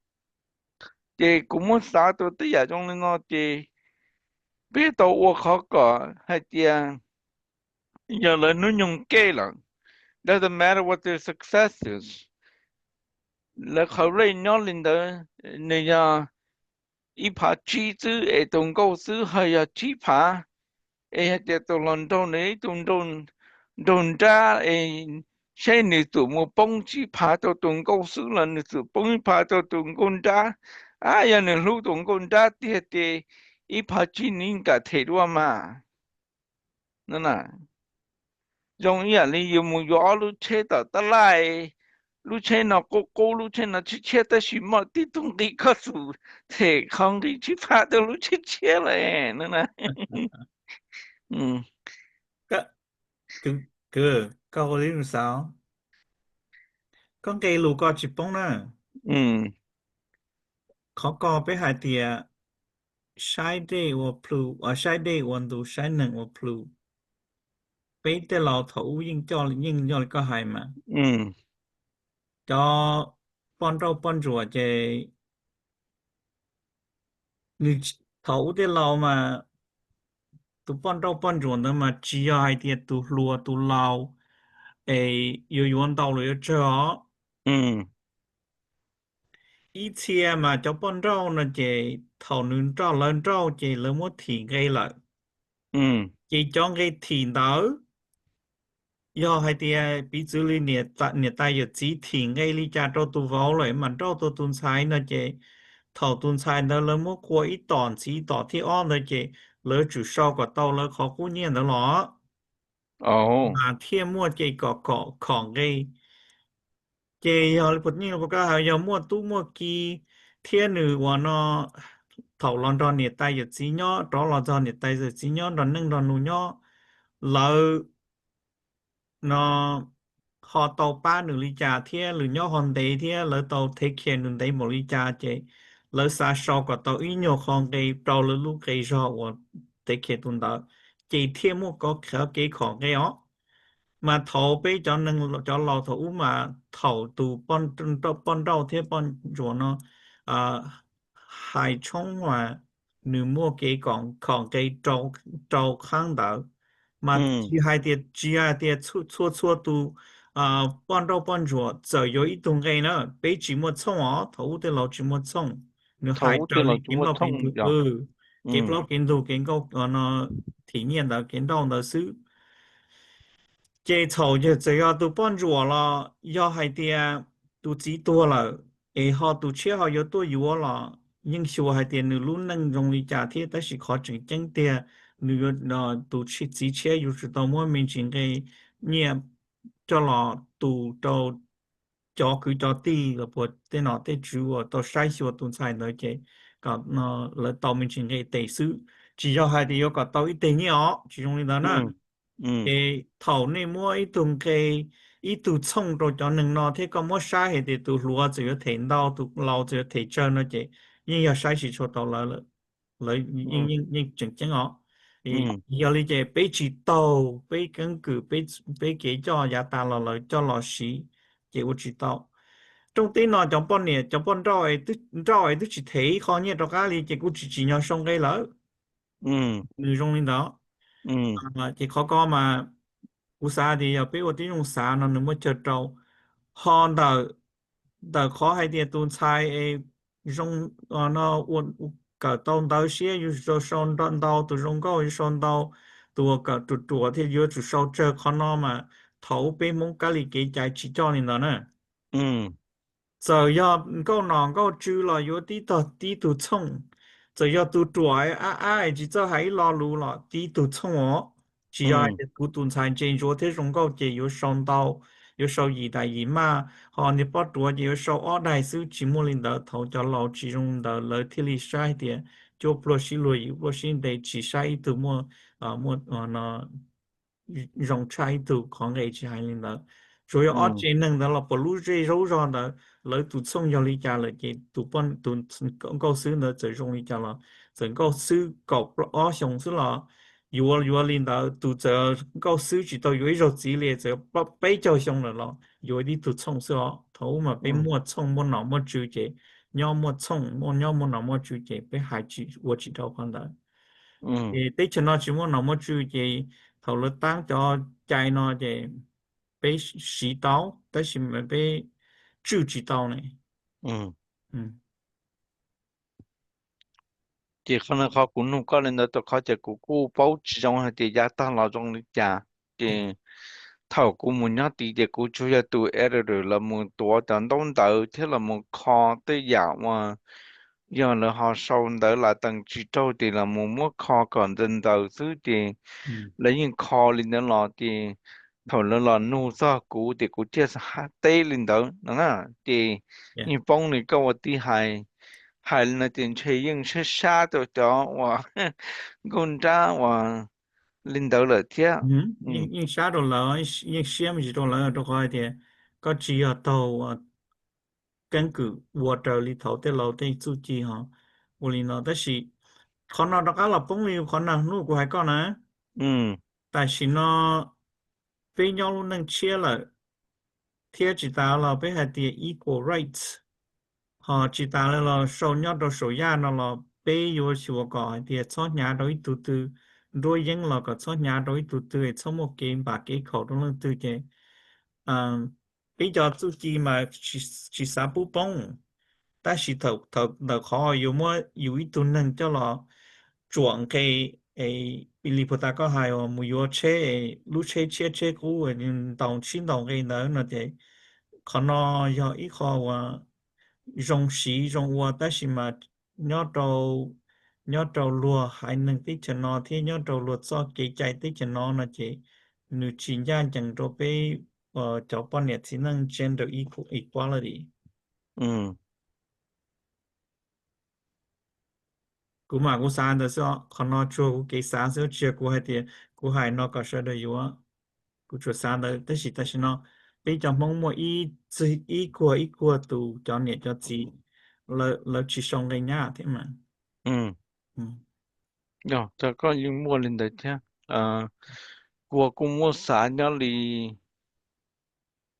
这古莫啥都对呀，种的那这别到我考个，还这要了侬用给了，doesn't matter what their success is，了后来鸟领导那样。一排机子诶，东高斯还有几排，诶，这都伦敦呢，东家诶，现在都么蹦几排到东高斯了，你是蹦一排到东工家，啊呀，你路东工家的，一排机你应该睇到嘛，那呐，容易啊，你有冇要路车到得来？路车那路车那去车的什么地动地可数，thế không đi chỉ phá được lúc chết chết lại nữa này ừ Cái cứ cứ câu lý làm sao con cây lù co chỉ bông nè ừ khó co với hai tia sai đây và plu ở sai đâyวันดูsai nâng và plu bây giờ lão thủ nhưng cho có hai mà ừ cho bọn rau bọn rùa chơi người thủ để lão mà tụ bọn rau bọn rùa nữa mà chỉ hai tia tụ lùa tụ lão ấy yêu yuan đạo rồi cho ừ ý chia mà cho bọn rau nó chơi thầu nướng rau lên rau chơi lớn mất thì gây lại ừ chơi cho gây thì đỡ do hai tia bị xử lý nhiệt tay giờ chỉ thì ngay lý cha cho tụ vào rồi mà cho tụ tuần sai nó chơi thầu tuần sai nó lớn mất qua ít tòn chỉ tỏ thì on nó chơi lỡ chủ sau của tàu lỡ khó cố nhiên đó lo ồ mà thiên mua chơi cọของgây chơi họ bật nhiên có cái hay mua tu mua kỳ thiên nữ của nó thầu lon tròn nhiệt tay giờ chỉ nhó đó là tròn nhiệt tay giờ chỉ nhó đòn nâng đòn nụ nhó lỡ nó họ tàu ba nửa ly trà thiên lửa nhó hòn đế thiên lỡ tàu thế kia nửa đế một ly trà chơi lỡ xa sau của tàu ít nhiều không gây trâu lỡ lúc gây ra của thế kia tuần đó chơi thiên mua có khả cáiของcái ó mà thầu bây cho nên cho lò thủ mà thầu tụ bon đâu thế bon rùa nó à, hai冲mà nếu mua cái còn cái trâu kháng đỡ mà ừ chỉ hai tiệt chua tụ à bon rùa giờ có ít đồng cái nữa bây chỉ mua冲ó thầu để lò chỉ mua冲nếu hai thấu trâu thì là đi kiếm chúa lò thông kiếm tụ giờ ừ kiếm lò kiếm tụ kiếm câu nó thể nghiệm đó kiếm đâu đó xứ这头就只要都帮助我了，要还点都知多了，以后都吃好有多有了，应许我还点你路能容易加贴，但是靠真正的你要那都吃之前又知道我们应该你cho là tụ cho cứ cho ti là bộ tên nó tên chủ ở tàu sai số tụ sai nữa chứ còn nó là tàu mình chỉ cái tệ sư chỉ cho hai điều có tàu ít tiền nhỏ chỉ trong đó nè ừ ừ cái thầu này mua ít tuần cái ít tụ冲rồi cho nên nó thế có mua sai thì tụ lúa chỉ có thể đào tụ lau chỉ có thể chơi nó chứ nhưng mà sai chỉ cho tàu là ừ nhưng chẳng chẳng họ thì ừ giờ lý giải bé chỉ tàu bé căn cứ bé cái cho giá ta là cho lò xí chỉ có chỉ tàu trong tin nó trong bọn rồi tức chỉ thấy khó nhẹ cho cái lý chỉ có chỉ nhau xong cái lỡ ừ người trong linh đó ừ à, chỉ khó có mà cú sa thì giờ biếtว่าที่用sa nó mới chờ trâu họ đã khó hay thì tuần sai trong nó uốn cả tàu tàu xeอยู่ cho son tàu tàu từ trong cao son tàu từ cả từ từ thì vừa từ sau chờ khó nó mà thấu bên mông cái gì cái trái chỉ cho nên đó nè ừ giờ要够能够住了，有地图冲，giờ要都住只做还老路了，地图冲哦，只要ừ古顿餐建筑这种高节有上到，有受二大姨妈，和你不多有受二大叔只莫领导头叫老其中的了体力少一点，就不是路有不是得只晒一度么那用差一度ของไอ้ชาย领导。主要二 ừ技能的了，不如这肉上的。lỡ tụ xong cho lý cha là chị tụ bọn tụ câu sư nữa chỉ xong lý cha là整câu sư cọc ở xong sư là有领导读者告书知道有一种激烈者不被叫上了咯，有一啲读冲是哦，头嘛被嗯莫冲莫脑莫纠结，尿莫冲莫尿莫脑莫纠结，被害知我知道看到，嗯诶，对前那只莫脑莫纠结，头了当咗ใจ那嘅被洗到，但是咪被注知道呢，嗯。嗯thì khả năng họ cũng không có nên là tôi có thể cũng cũng bảo trì trong hai thì giá tăng là trong lịch trả thì thầu cũng muốn nhớ thì cũng chủ yếu tụi editor là một tổ trận đông đỡ thế là một kho tới dạo mà giờ là họ sau đỡ là tầng chỉ trâu thì là một mức kho còn dân đỡ thứ thì 嗯 lấy những kho lên đó là thì thầu là nu sa cũ thì cũng chia sát tê lên đỡ nữa thì ，yeah，你帮你跟我弟还。海那点确认是啥都叫我公家我领导了天，嗯，嗯应啥都来，应什么事都来，都快点，个只要到啊。根據 water 裏頭的樓的數據哈，我哋呢，但是可能大家立崩了，可能如果係講呢，嗯但是呢，非要能切了，贴知道了，被係啲 equal rights，họ chỉ ta là số nhau đó số ya nó là bây giờ chỉ có thì số nhà đối tụ tụ đôi dân là có số nhà đối tụ tụ số một cái ba cái khẩu đó là tụ cái à bây giờ tụ chỉ mà chỉ sáu bút bông ta chỉ thầu thầu thầu khó yêu mua yêu ít tụ năng cho là chuẩn cái ấy vì ta có hai mà mua chế lúc chế cũ rồi đồng chín đồng cái nữa là thế còn nó do ít khó và rong xí rong hoa ta chỉ mà nhớ trâu lúa hai nâng tí cho nó thì nhớ trâu lúa cho cái chạy tí cho nó là chỉ nếu chỉ ra chẳng trâu bé cho bọn nhật thì nâng gender equality ừ cú mà cú sáng的时候可能做cú cái sáng sớm chiều cú hay thì cú hay nó có sẽ được yếu cú做sáng的但是nó bây giờ mong muốn ý của tụ cho nhật cho chị là chỉ xong cái nhà thế mà ừ ừ. rồi cho có những mua lên đấy thế của cũng mua sản nhau thì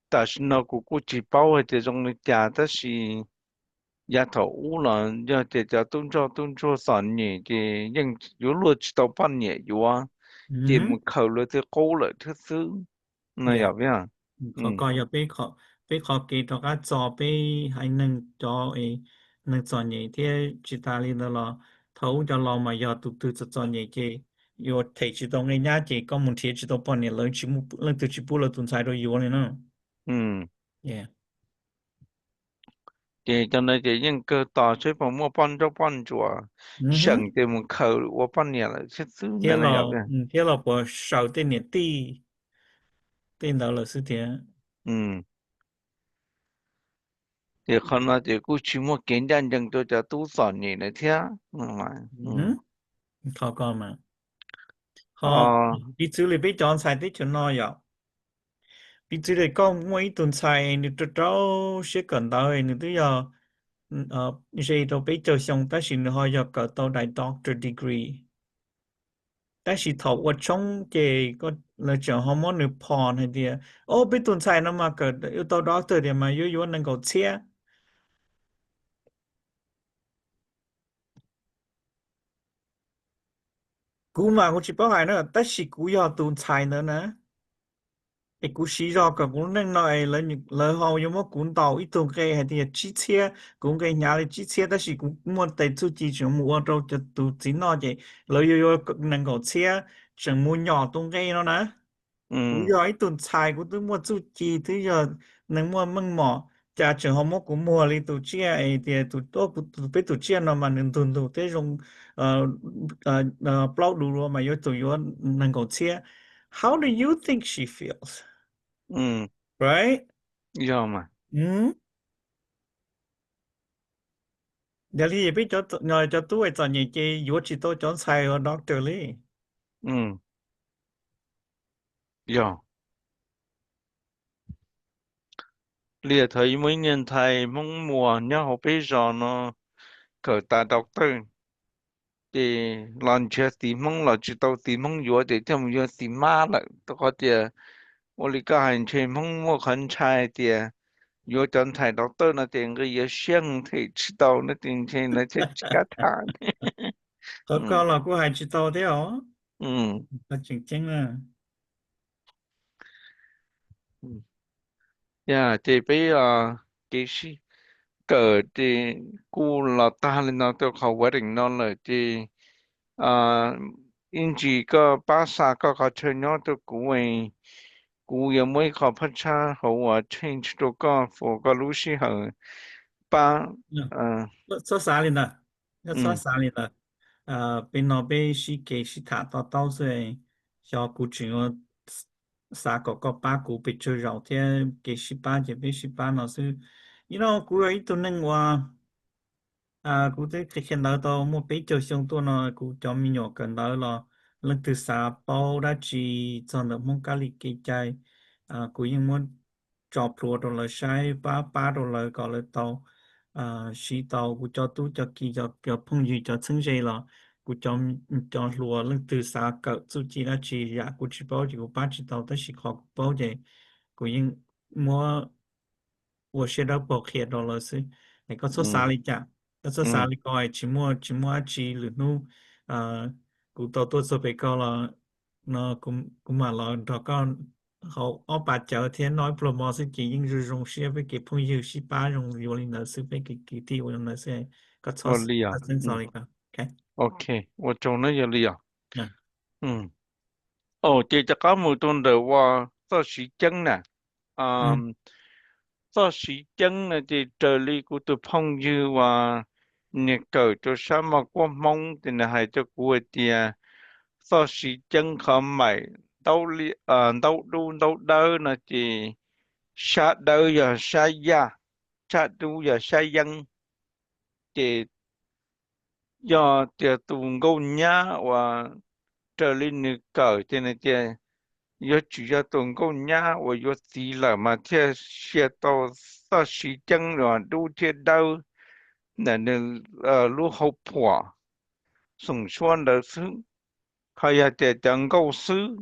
ta xin nó cũng chỉ bảo hay thì trong lịch trả ta chỉ nhà thầu u là giờ thì cho tôn cho sản nhỉ thì nhưng yếu luật chỉ tao bán nhỉ yếu à thì Ừ. một khẩu là thì cố lại thứ thứ này Yeah. à biết à ừเขาก็อย่าไปขอเกตก็จอไปให้หนึ่งจอเอหนึ่งจอใหญ่ที่จิตาลีนั่นละเขาจะรอมายาตุจะจอใหญ่เจ有提起到人家这个问题知道半年了，全部人都去补了顿菜都有了呢。ừ Yeah. thì cho nên thì những cơ tỏ chế phòng mua bán chùa 嗯 sẵn 哼，thì một khẩu của bán nhà là sẽ xứ 贴 này này à 了，biết 贴了不少的年电到了是的。ừ thì không nói thì cứ chỉ mua kiến đơn dân tôi cho tú sòn nhỉ này thế mà ừ 嗯哼，เขาก็มาเขาờ 彼此里被讲菜的就那样。พี่จะได้ก็ม่วยตุนไซนี่ตัวเจ้าเชื่อกันได้นี่ตัวอย่านี่ใช่เราไปเจอช่องแต่สินเขาอยากก็ตัวได้ doctor degree แต่สิถอดว่าช่องเจก็เลยจะฮอร์โมนหรือพรให้เดียโอ้ไปตุนไซนั่นมาเกิดอยู่ตัว doctor เดียมาอยู่ๆนั่นก็เชียกูมากูจะบอกให้นะแต่สิกูอยากตุนไซนั่นนะ ไอ้กูชี้รอกับกูนั่งหน่อยแล้วเขายังว่ากูต่ออีตัวแกให้ที่จีเชียกูแกหาเลยจีเชียแต่是กูมัวแต่出จีจมูกเราจะตูจีนอเจแล้ว又能够เชียจมูกหยอตรงแกแล้วนะกูย ừ ออีตัวชายกูต้องมัว出จีที่ยอ能มัวมึงหมอจะเจอเขามัวกูมัวเลยตัวเชียไอ้เดียตัวโตกูไปตัวเชียเนาะมันตัวที่ตรงเอ่อเปล่าดูรัวมาอยู่ตัวยอ能够เชีย How do you think she feels? ừ Right? do mà Ừ. Giờ thì biết cho tôi cho những cái yếu chỉ tôi chọn sai ở doctor li. ừ do lìa thấy mấy nhân thầy mong mùa nhớ học bây giờ nó cỡ ta đọc tư thì lần chưa tìm mong là chỉ tao tìm mong yếu để theo mình tìm má lại tôi có thể 我哩个hành程mong mua khẩn trai thì yếu chân thầy đọc tư nó tiền cái yếu siêng thì chỉ tao nó tiền thì nó chết cả thằng có ừ có là cô hay chỉ tao thế hả ừ có chính chính là ừ yeah thì bây giờ cái gì cỡ thì cú là ta lên nó tôi khẩu quyết định nó là thì à in chỉ có ba sa có chơi nhau tôi cú ấy cú有没考พัชชาเขาว่า change ตัวก็ for ก็รู้สิเหรอป้าเอ่อnó số xa lên nè nó số xa lên nè bên nó bên sĩ kế sĩ thả tao tao rồi cho cụ chuyện nó xa có ba cụ bị chơi rau thế kế sĩ ba chỉ biết sĩ ba nó sư cụ ấy tôi nên qua cụ thấy cái hiện tại tao mua bé chơi xong tôi nó cụ cho mình nhỏ cần đó là lần từ xa bao đã chỉ cho nó mong cái lịch cái chạy cụยังmuốn chọn pro đồ là sai ba ba đồ là gọi là tàu sĩ tàu cụ cho tu cho kỳ cho phong gì cho chân dây là cụ cho lúa lần từ xa cỡ chú chỉ là chỉ ya cụ chỉ bao chỉ cụ ba chỉ tàu tới chỉ khó bao vậy cụยังmua 我学到保险到了是那个做啥 ừ 嚟讲，那做啥 ừ 嚟讲係全部一支嚟弄古多多做被告了，那古嘛了，大家好，我把昨天nói promo是chỉ những rủi ro sẽ phải cái phong hiểm是ba rong rồi là sẽ phải cái tiêu rồi là sẽ có cho 我理啊 sinh 嗯 sao嚟講，OK，OK 我做那个理啊嗯嗯哦这จะก็มือต้นเดียวว่าต่อสีจังน่ะอืม嗯ต่อสีจังน่ะที่เจอลีกูตัวพงยือว่าเนี่ยเกิดตัวสามารถควบมองที่น่ะให้ตัวกูเดียต่อสีจังเขาใหม่เต้าลีเต้าดูเต้าเดินน่ะที่ชาเดินอย่าใช้ยาชาดูอย่าใช้ยังที่ do tiệt tụng câu nhã và trở lên nữ cờ thế này thì do chủ yếu tụng câu nhã và do gì là mà thế sẽ to sa sĩ chân rồi đu thế đâu là nữ lu hậu quả sùng xuân đời sư hay là tiệt chẳng câu sư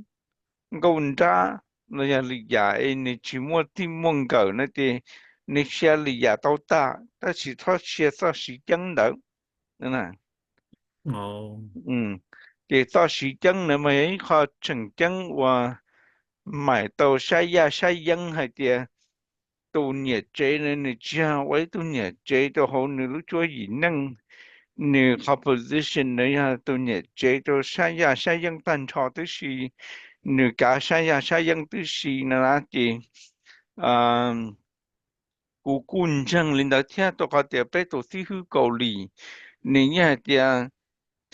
câu ra nó là lý giải này chỉ muốn tìm mong cờ nó thì này sẽ lý giải tao ta ta chỉ thoát sẽ sa sĩ chân đâu nè ồ ừ thì ta sĩ chân nữa mấy khó chừng chân và mãi tàu sai ya sai dân hay thì tu nhiệt chế nên là cha với tu nhiệt chế tu hậu nữa lúc chúa gì năng nửa composition nữa ha tu nhiệt chế tu sai ya sai dân tan trò tới si nửa cả sai ya sai dân tới si là thì à cú quân chân linh đạo theo tu có thể bé tu sĩ hữu cầu lì nếu như thì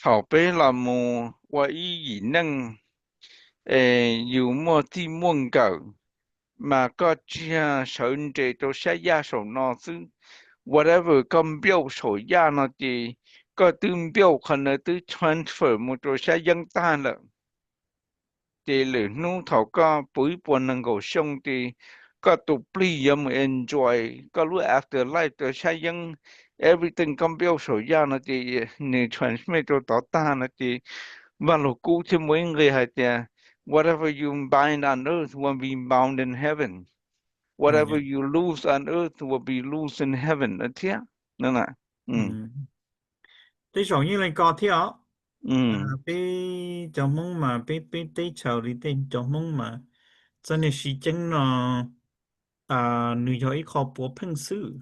thảo bé là một và ý năng 有么地梦狗，mà có chia sợi chế cho sai ya sổ nó chứ whatever cầm biểu sổ ya nó thì có tương biểu khả năng từ transfer một chỗ sai dân ta là thì lửa nu thảo có bùi buồn năng cầu sông thì có tụ pli yếm enjoy có lúc afterlife cho sai dân everything cầm biểu sổ ya nó thì nè transmit cho tỏ ta nó thì và lục cũ thì mỗi người hay thì whatever you bind on earth will be bound in heaven. Whatever ừ you lose on earth will be loose in heaven. Đó thế. Nên là. Ừ. ừ thế giống như là có thế ạ Ừ. bé cho mong mà bé tế chào đi tên cho mong mà cho nên sĩ chân nó nữ cho ít khó bố phân sư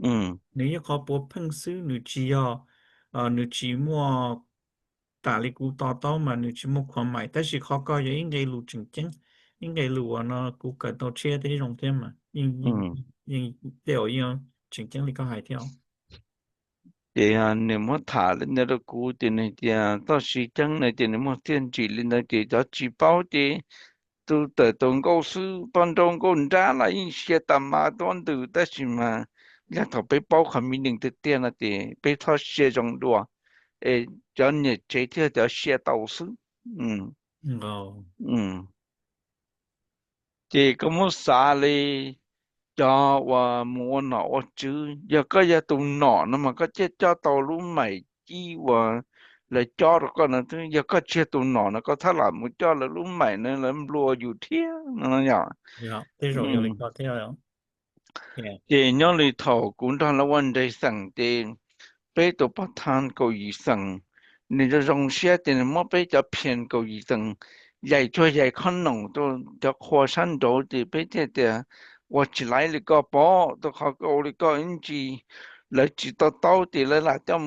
Ừ. nếu như khó bố phân sư nữ chỉ nữ chỉ mua tả lý cú to to mà nữ chỉ mua khoản mãi tại vì khó coi những cái lù chừng chân những cái lù nó cú cần tao chia tới trong thêm mà Ừ. nhưng đều như chừng chân thì có hai theo Thì nếu mà thả lên đó cũ thì này thì đó sĩ chân này thì nếu mà tiên chỉ lên đó thì đó chỉ bảo thì tu tự tổng cầu sư ban trong con ra là in xe tầm mà toàn từ đó chỉ mà là thọ bị bảo khả mình định thực tiền là thì bị thọ xe trong đùa ê cho nên chế thì đó xe tàu sư ừ Ồ ừ thì có một xã này cho và mua nọ chứ giờ có giờ tụ nọ nó mà có chết cho tàu lũ mày chi và lại cho được con nó thứ giờ có chết tụ nọ nó có thà làm một cho là lũ mày nên là lùa dù thiết nó nhỏ dạ thế ừ rồi giờ lịch có thế rồi không dạ thì nhớ lì thầu cũng đang là vấn đề sẵn tiền bây tổ bắt than cầu ý sẵn nên cho dòng xe thì nó bây giờ phiền cầu ý sẵn dạy cho dạy con nông tôi cho khoa sản đồ thì bây giờ thì 我起来了个包，都好个了个人机，来知道到底了啦，叫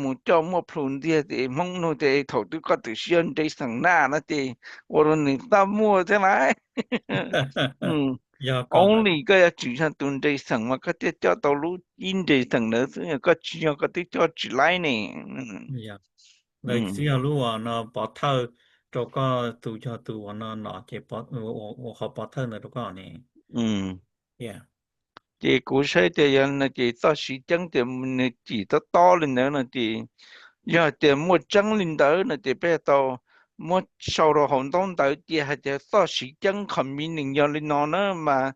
么碰的的，梦弄的头都个都想得上那那的，我说你大么的来，嗯 giờ có，only 个要主上蹲得上嘛，个的叫到路因得上了，所以个主要个的叫起来呢，dạ lời嗯xưa lúc à nó bỏ thơ cho có tụ cho tụ nó chỉ bỏ họ bỏ thơ nữa đâu có nè 嗯。dạ 这古时的人呢，这到时间的呢，记得到了呢，这要的莫整领导呢，这边到莫受到很多导的，还是到时间看命令要领导呢嘛，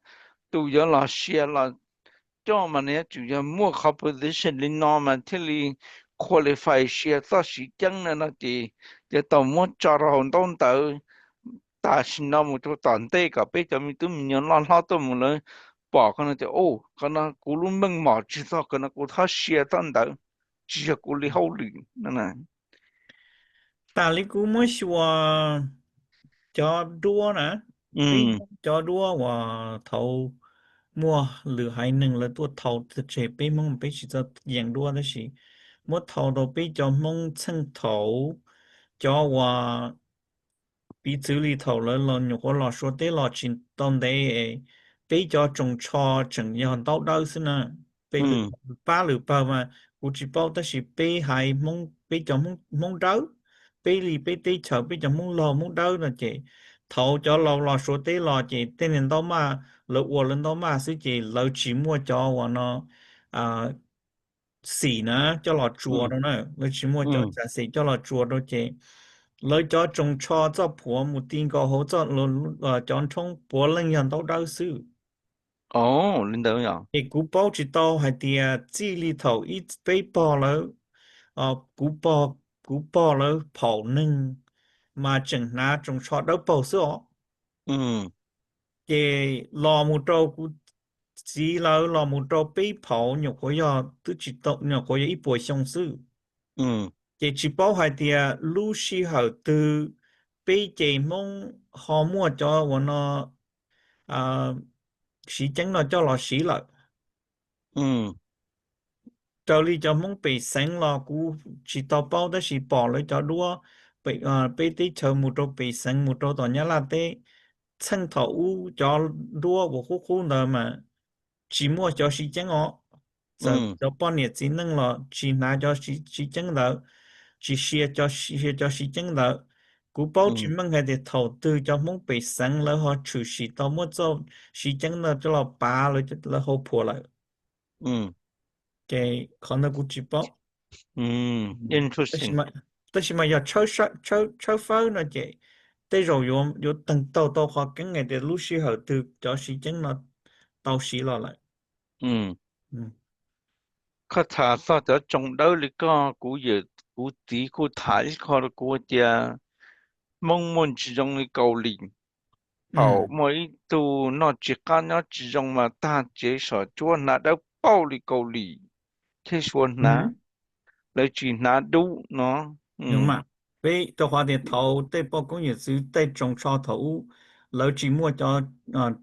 都要老些了。叫嘛呢，就要莫考 position 领导嘛，这里 qualify 些到时间呢，这到莫找到很多导。ta sinh ra một chỗ tận tây cả bây giờ mình tôi mình nhận lo lo tôi muốn nói bỏ cái này thì ô cái nó cú luôn mừng mỏ chỉ sao cái nó cú tháo xe tận đó chỉ là cú đi hậu lì nè nè ta lý cú mới xua cho đua nè bí ừ cho đua và thầu mua lửa hai nâng là tua thầu thực chế bí mong bí chỉ cho dạng đua đó chỉ mua thầu đồ bí cho mong chân thầu cho và bí xử lý thầu là nhục có lò số tế lò chín tông đấy bí cho trồng cho chẳng nhận đau đau xin nè bí ừ lửa ba mà cụ chỉ bao đó chỉ bí hai mong bí cho mong mong đau bí lì bí tí chờ bí cho mong lò mong đau là chị thầu cho lò lò số tế lò chị tên nên đó mà lỡ ua lên đó mà sư chị lỡ chỉ mua cho và nó à xỉ nè cho lò chùa ừ đó nè lỡ chỉ mua cho ừ chả xỉ cho lò chùa đó chị lỡ cho trồng cho phùa một tin có hỗ trợ lỡ chọn trong bố lần nhận đâu đâu sư ồ linh đạo nhở thì cú bao chỉ tao hay thì chỉ li thầu ít bấy bỏ lỡ cú bỏ lỡ跑nâng mà chẳng na trồng cho đâu bỏ sữa ừ cái lò một trâu cú chỉ lò một trâu bấy bỏ nhục có giờ tự chỉ tao nhục có giờ ít bồi xong sư ừ cái chỉ bảo hai tia lưu sĩ hậu từ bây giờ mong họ mua cho bọn nó à sĩ chứng nó cho là sĩ lợi ừ cho lý cho mong bị sáng là cú chỉ tao bao đó chỉ bỏ lại cho đua bị bị tí chờ một chỗ bị sáng một chỗ tao nhớ là thế chân thấu cho đua của khu nào mà chỉ mua cho sĩ chứng họ giờ ừ cho bao nhiêu chỉ năng là chỉ拿cho sĩ chứng đó chỉ share cho sĩ chứng đó cú bao chỉ ừ mong hay để đầu tư cho mong bị sáng là họ chủ sĩ tao mua cho sĩ chứng đó cho là ba rồi cho là họ破lại ừ cái con nó cũng chỉ bảo ừ ừ. Tất nhiên interesting mà tất nhiên mà giờ chơi phơi nó chị tới rồi yo từng tàu tàu họ cái ngày để lúc xí họ từ cho sĩ chứng nó tàu xí lại ừ ừ. เขาถาม说จะจงเดาลิก็กูอยู่กูตีกูถ่ายเขากูจะมองมันจีจงในเกาหลี Ừ. bảo mấy tu nó chỉ có nó chỉ dùng mà ta chế sở chua nó đã bao lì cầu lì thế xuân nó Ừ. lấy chỉ nó đủ nó ừ Nhưng mà với cho hoa tiền thầu tới bao cũng như sự tới trồng cho thầu lỡ chỉ mua cho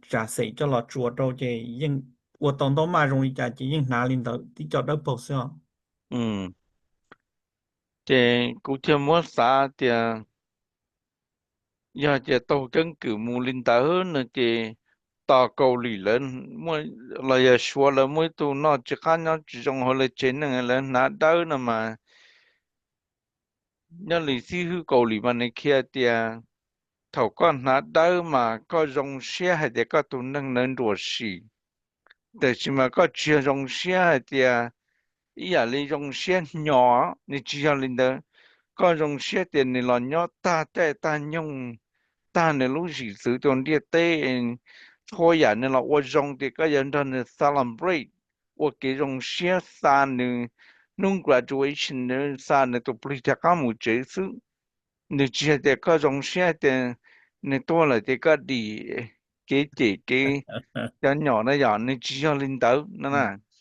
trả sấy cho lọ chùa đâu chứ nhưng 我懂得嘛容易价钱，因哪里头比较的保险。ừ thế cụ thể mua啥thì giờ thì tàu chân cử mù linh ta hơn nữa thì ta cầu lì lên mỗi là giờ xua là mỗi tu nó chỉ có nó chỉ dùng họ là trên này là nó đỡ nữa mà nhớ lì xí hư cầu lì mà này kia thì thầu con nó đỡ mà có dùng xe hay để có tu nâng nâng đồ xìแต่起码个只用些的，伊也你用些nhỏ，你只要你的个用些的你老鸟大带单用，大的路是这种的带，拖人呢，我用的个人他呢 celebrate，我给用些啥呢？non graduation 呢啥呢都不是这个么结束，你只的个用些的，你多了这个的给人nhỏ那样，你只要领导那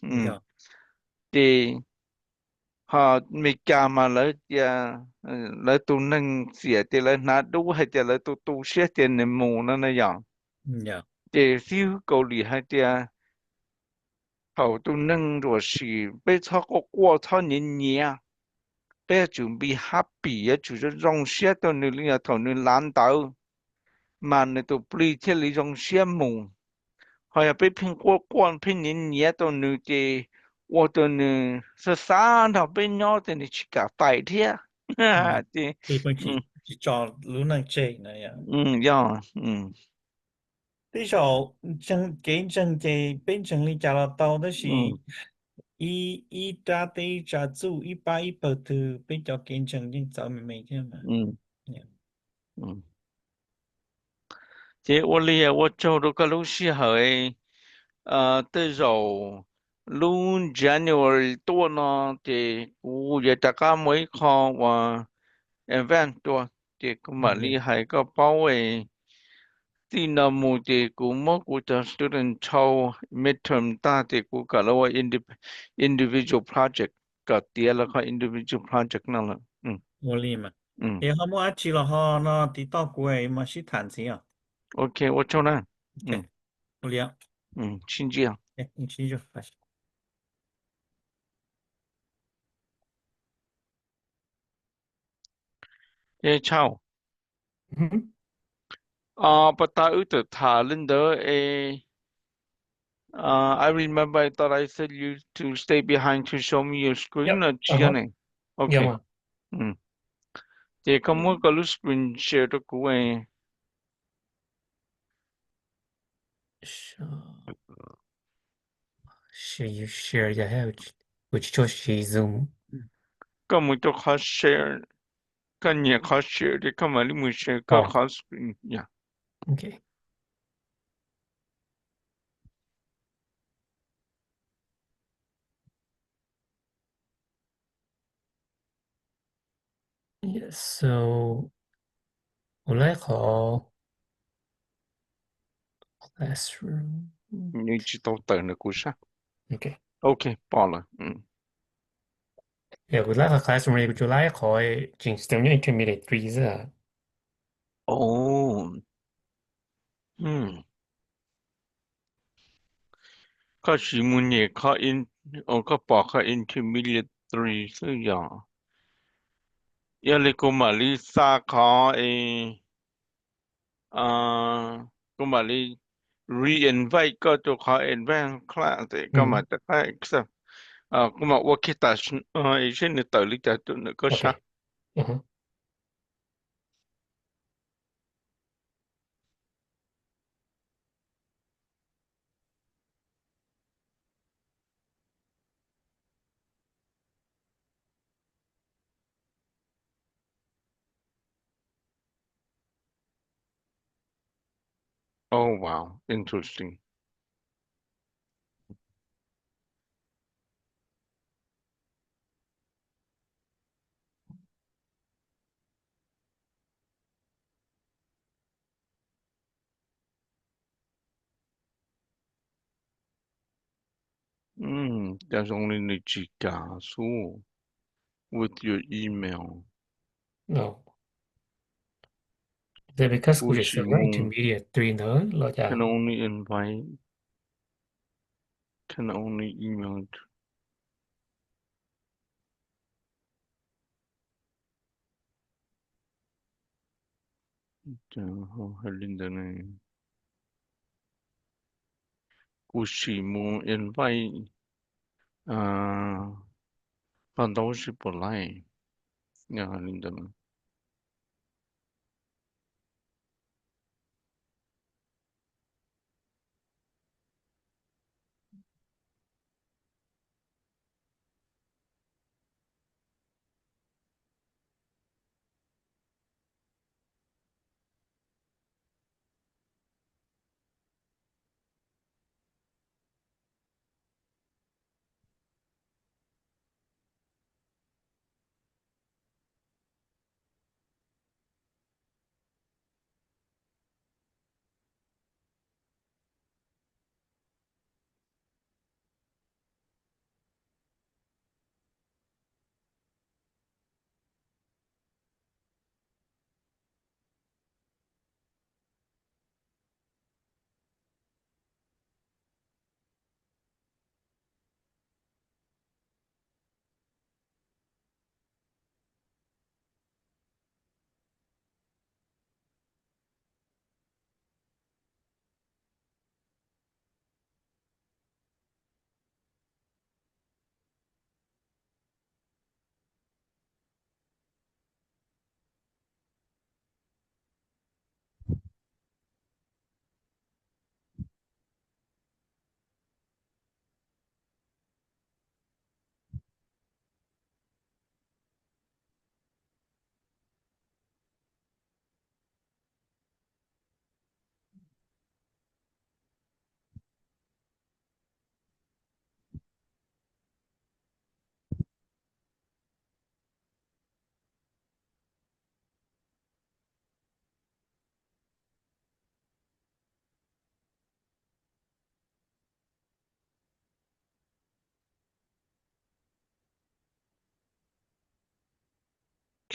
Ừ.呐，Dạ. 的。họ mi cha mà lỡ ya lỡ tu nâng xỉa thì lỡ nát đủ hay thì lỡ tu tu xỉa thì niệm mù nó này dạng Dạ. thì siêu cầu lì hay thì hậu tu nâng rồi xì bây giờ có qua thọ nhìn nhẹ bây giờ chuẩn bị happy á chủ yếu rong xỉa tao nữ linh thọ nữ lãn đạo mà nữ tu b리 thế lý rong xỉa mù họ ya bị phiền qua quan phiền nhìn nhẹ tao nữ thì 我的呢是三套被鸟的你去搞白天，Ừ. 哈的，Thì mình嗯 chỉ cho lũ năng chơi này à. 嗯要嗯 Bây giờ chân cái chân cái bên chân lý trả là tao đó là 嗯 y ta tê trả chú y ba y bờ từ bên cho cái chân đi找妹妹去嘛。嗯 Dạ. 嗯，这我哩我做到个老师係對咗 luôn January 多呢，這我也大家每看話 event 多，這個嘛 Dạ. 哩係個包圍。ที่นำมูเตกูมอกูจะ student ชาว midterm ตาเตกูกะแล้วว่า individual project กับเตียแล้วก็ individual project นั่นแหละอืม我哩嘛。อืม thì họ mua chỉ là họ nó đi到quầy mà sẽ谈钱啊。โอเค我เจ้านั่นอืม OK，我哩啊，อืมชินเจีย哎，你继续发。เอ้เช่า Mhm. ปะตาอุตถาลินเดอเอI remember I thought I said you to stay behind to show me your screen Yep. นะเชียเนี่ยโอเค Yeah, man. อืมเจ้าก็มัวก็รู้ screen share ตัวกูเอง So, should you share your head? Which chose she Zoom? ก็มัวตัวเขา share ก็เนี่ยเขา share ที่เข้ามาที่มือ share ก็ Oh, เขา screen เนี่ย okay. Yes. So, 我来考 classroom. 你知道等的故事 Okay. ？OK，报了，嗯，Yeah, 我来考 classroom. 我就来考进 STEM intermediate three 是哦，嗯，เขาชิมุนเนี่ยเขา in，เขาบอกเขา intermediate three 是呀，要你กูมาลิซาเขาอ่ากูมาลิ re-invite ก็ตัวเขา invite class เด็กก็มาแต่ก็ accept，กูมาว่าคิดแต่ไอ้เช่นในตัวลิจตัวนึกก็ใช่ Okay. Uh-huh. Oh wow, interesting. there's only Nichika, so with your email. No. Then because của sẽ Ushimu intermediate three nữa lo can cho only invite, can only email to Helindane. Ushimu invite, 反倒是不来，那 Helindane.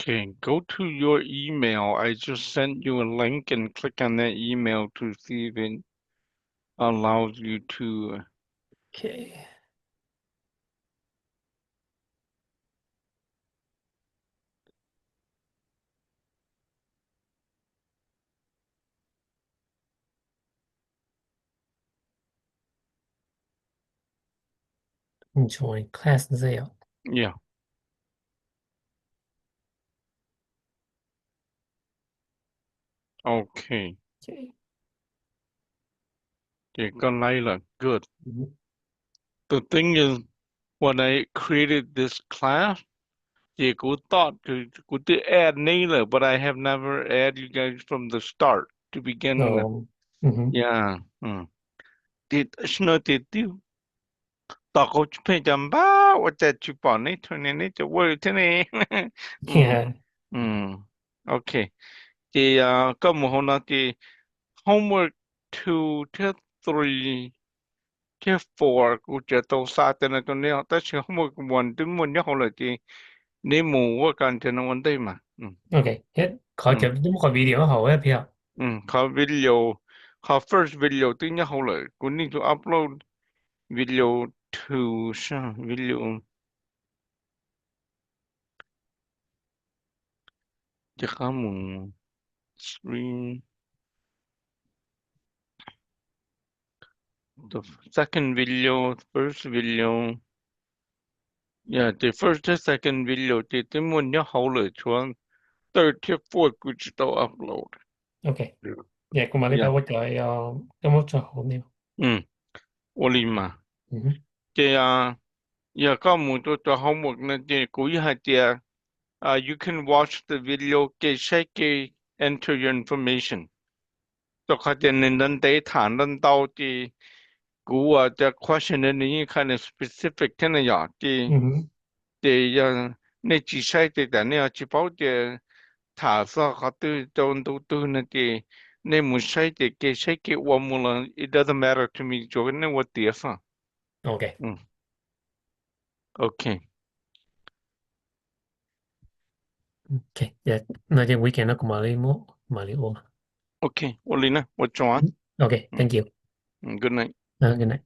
Okay, go to your email. I just sent you a link and click on that email to see if it allows you to. Okay. Join class there. Yeah. Okay. Okay. Okay, got Laila. Good. Mhm. The thing is, when I created this class, yeah, go thought to add Naila, but I have never added you guys from the start to begin with. Mhm. Yeah. Did snow did you talk of Japan ba what that you bought it to it to work to me? Yeah. Okay. The có một hôm nào thì homework 2 to 3 to 4 của trẻ tổ sa tên là tụi nó tất nhiên homework 1 đến 1 nhất hồi là thì nếu mù quá cần thì nó vấn đề mà. Okay. Hết. Khỏi chụp Ừ. đúng khỏi video hậu ấy phía. Có video, có first video thứ nhất hồi là cũng need to upload video to sao video chỉ có một screen the second video, first video. Yeah, the first and second video thì tới muốn nhớ hậu là chuan third to fourth cũng chỉ tao upload. Okay. Dạ, cũng mà đi Yeah. đâu có trời cái mốt cho hậu nhiều. Olima. Mhm. Thì yeah, có một cái homework này thì cũng hay thì you can watch the video cái sẽ cái enter your information. So có thể nên đến đấy thẳng đến đâu thì cũng the question này kind of specific thế này à thì Mhm. thì nên chỉ sai thì tại nên chỉ bảo thì thả ra họ từ trong đầu tư này thì nên muốn sai thì cái sai cái 我们了 it doesn't matter to me 就那我点上 Okay. okay Okay. Dạ, nói chung weekend nó cũng mà đi ôm. okay 我理呢我做完 Okay. Thank you. good night Good night.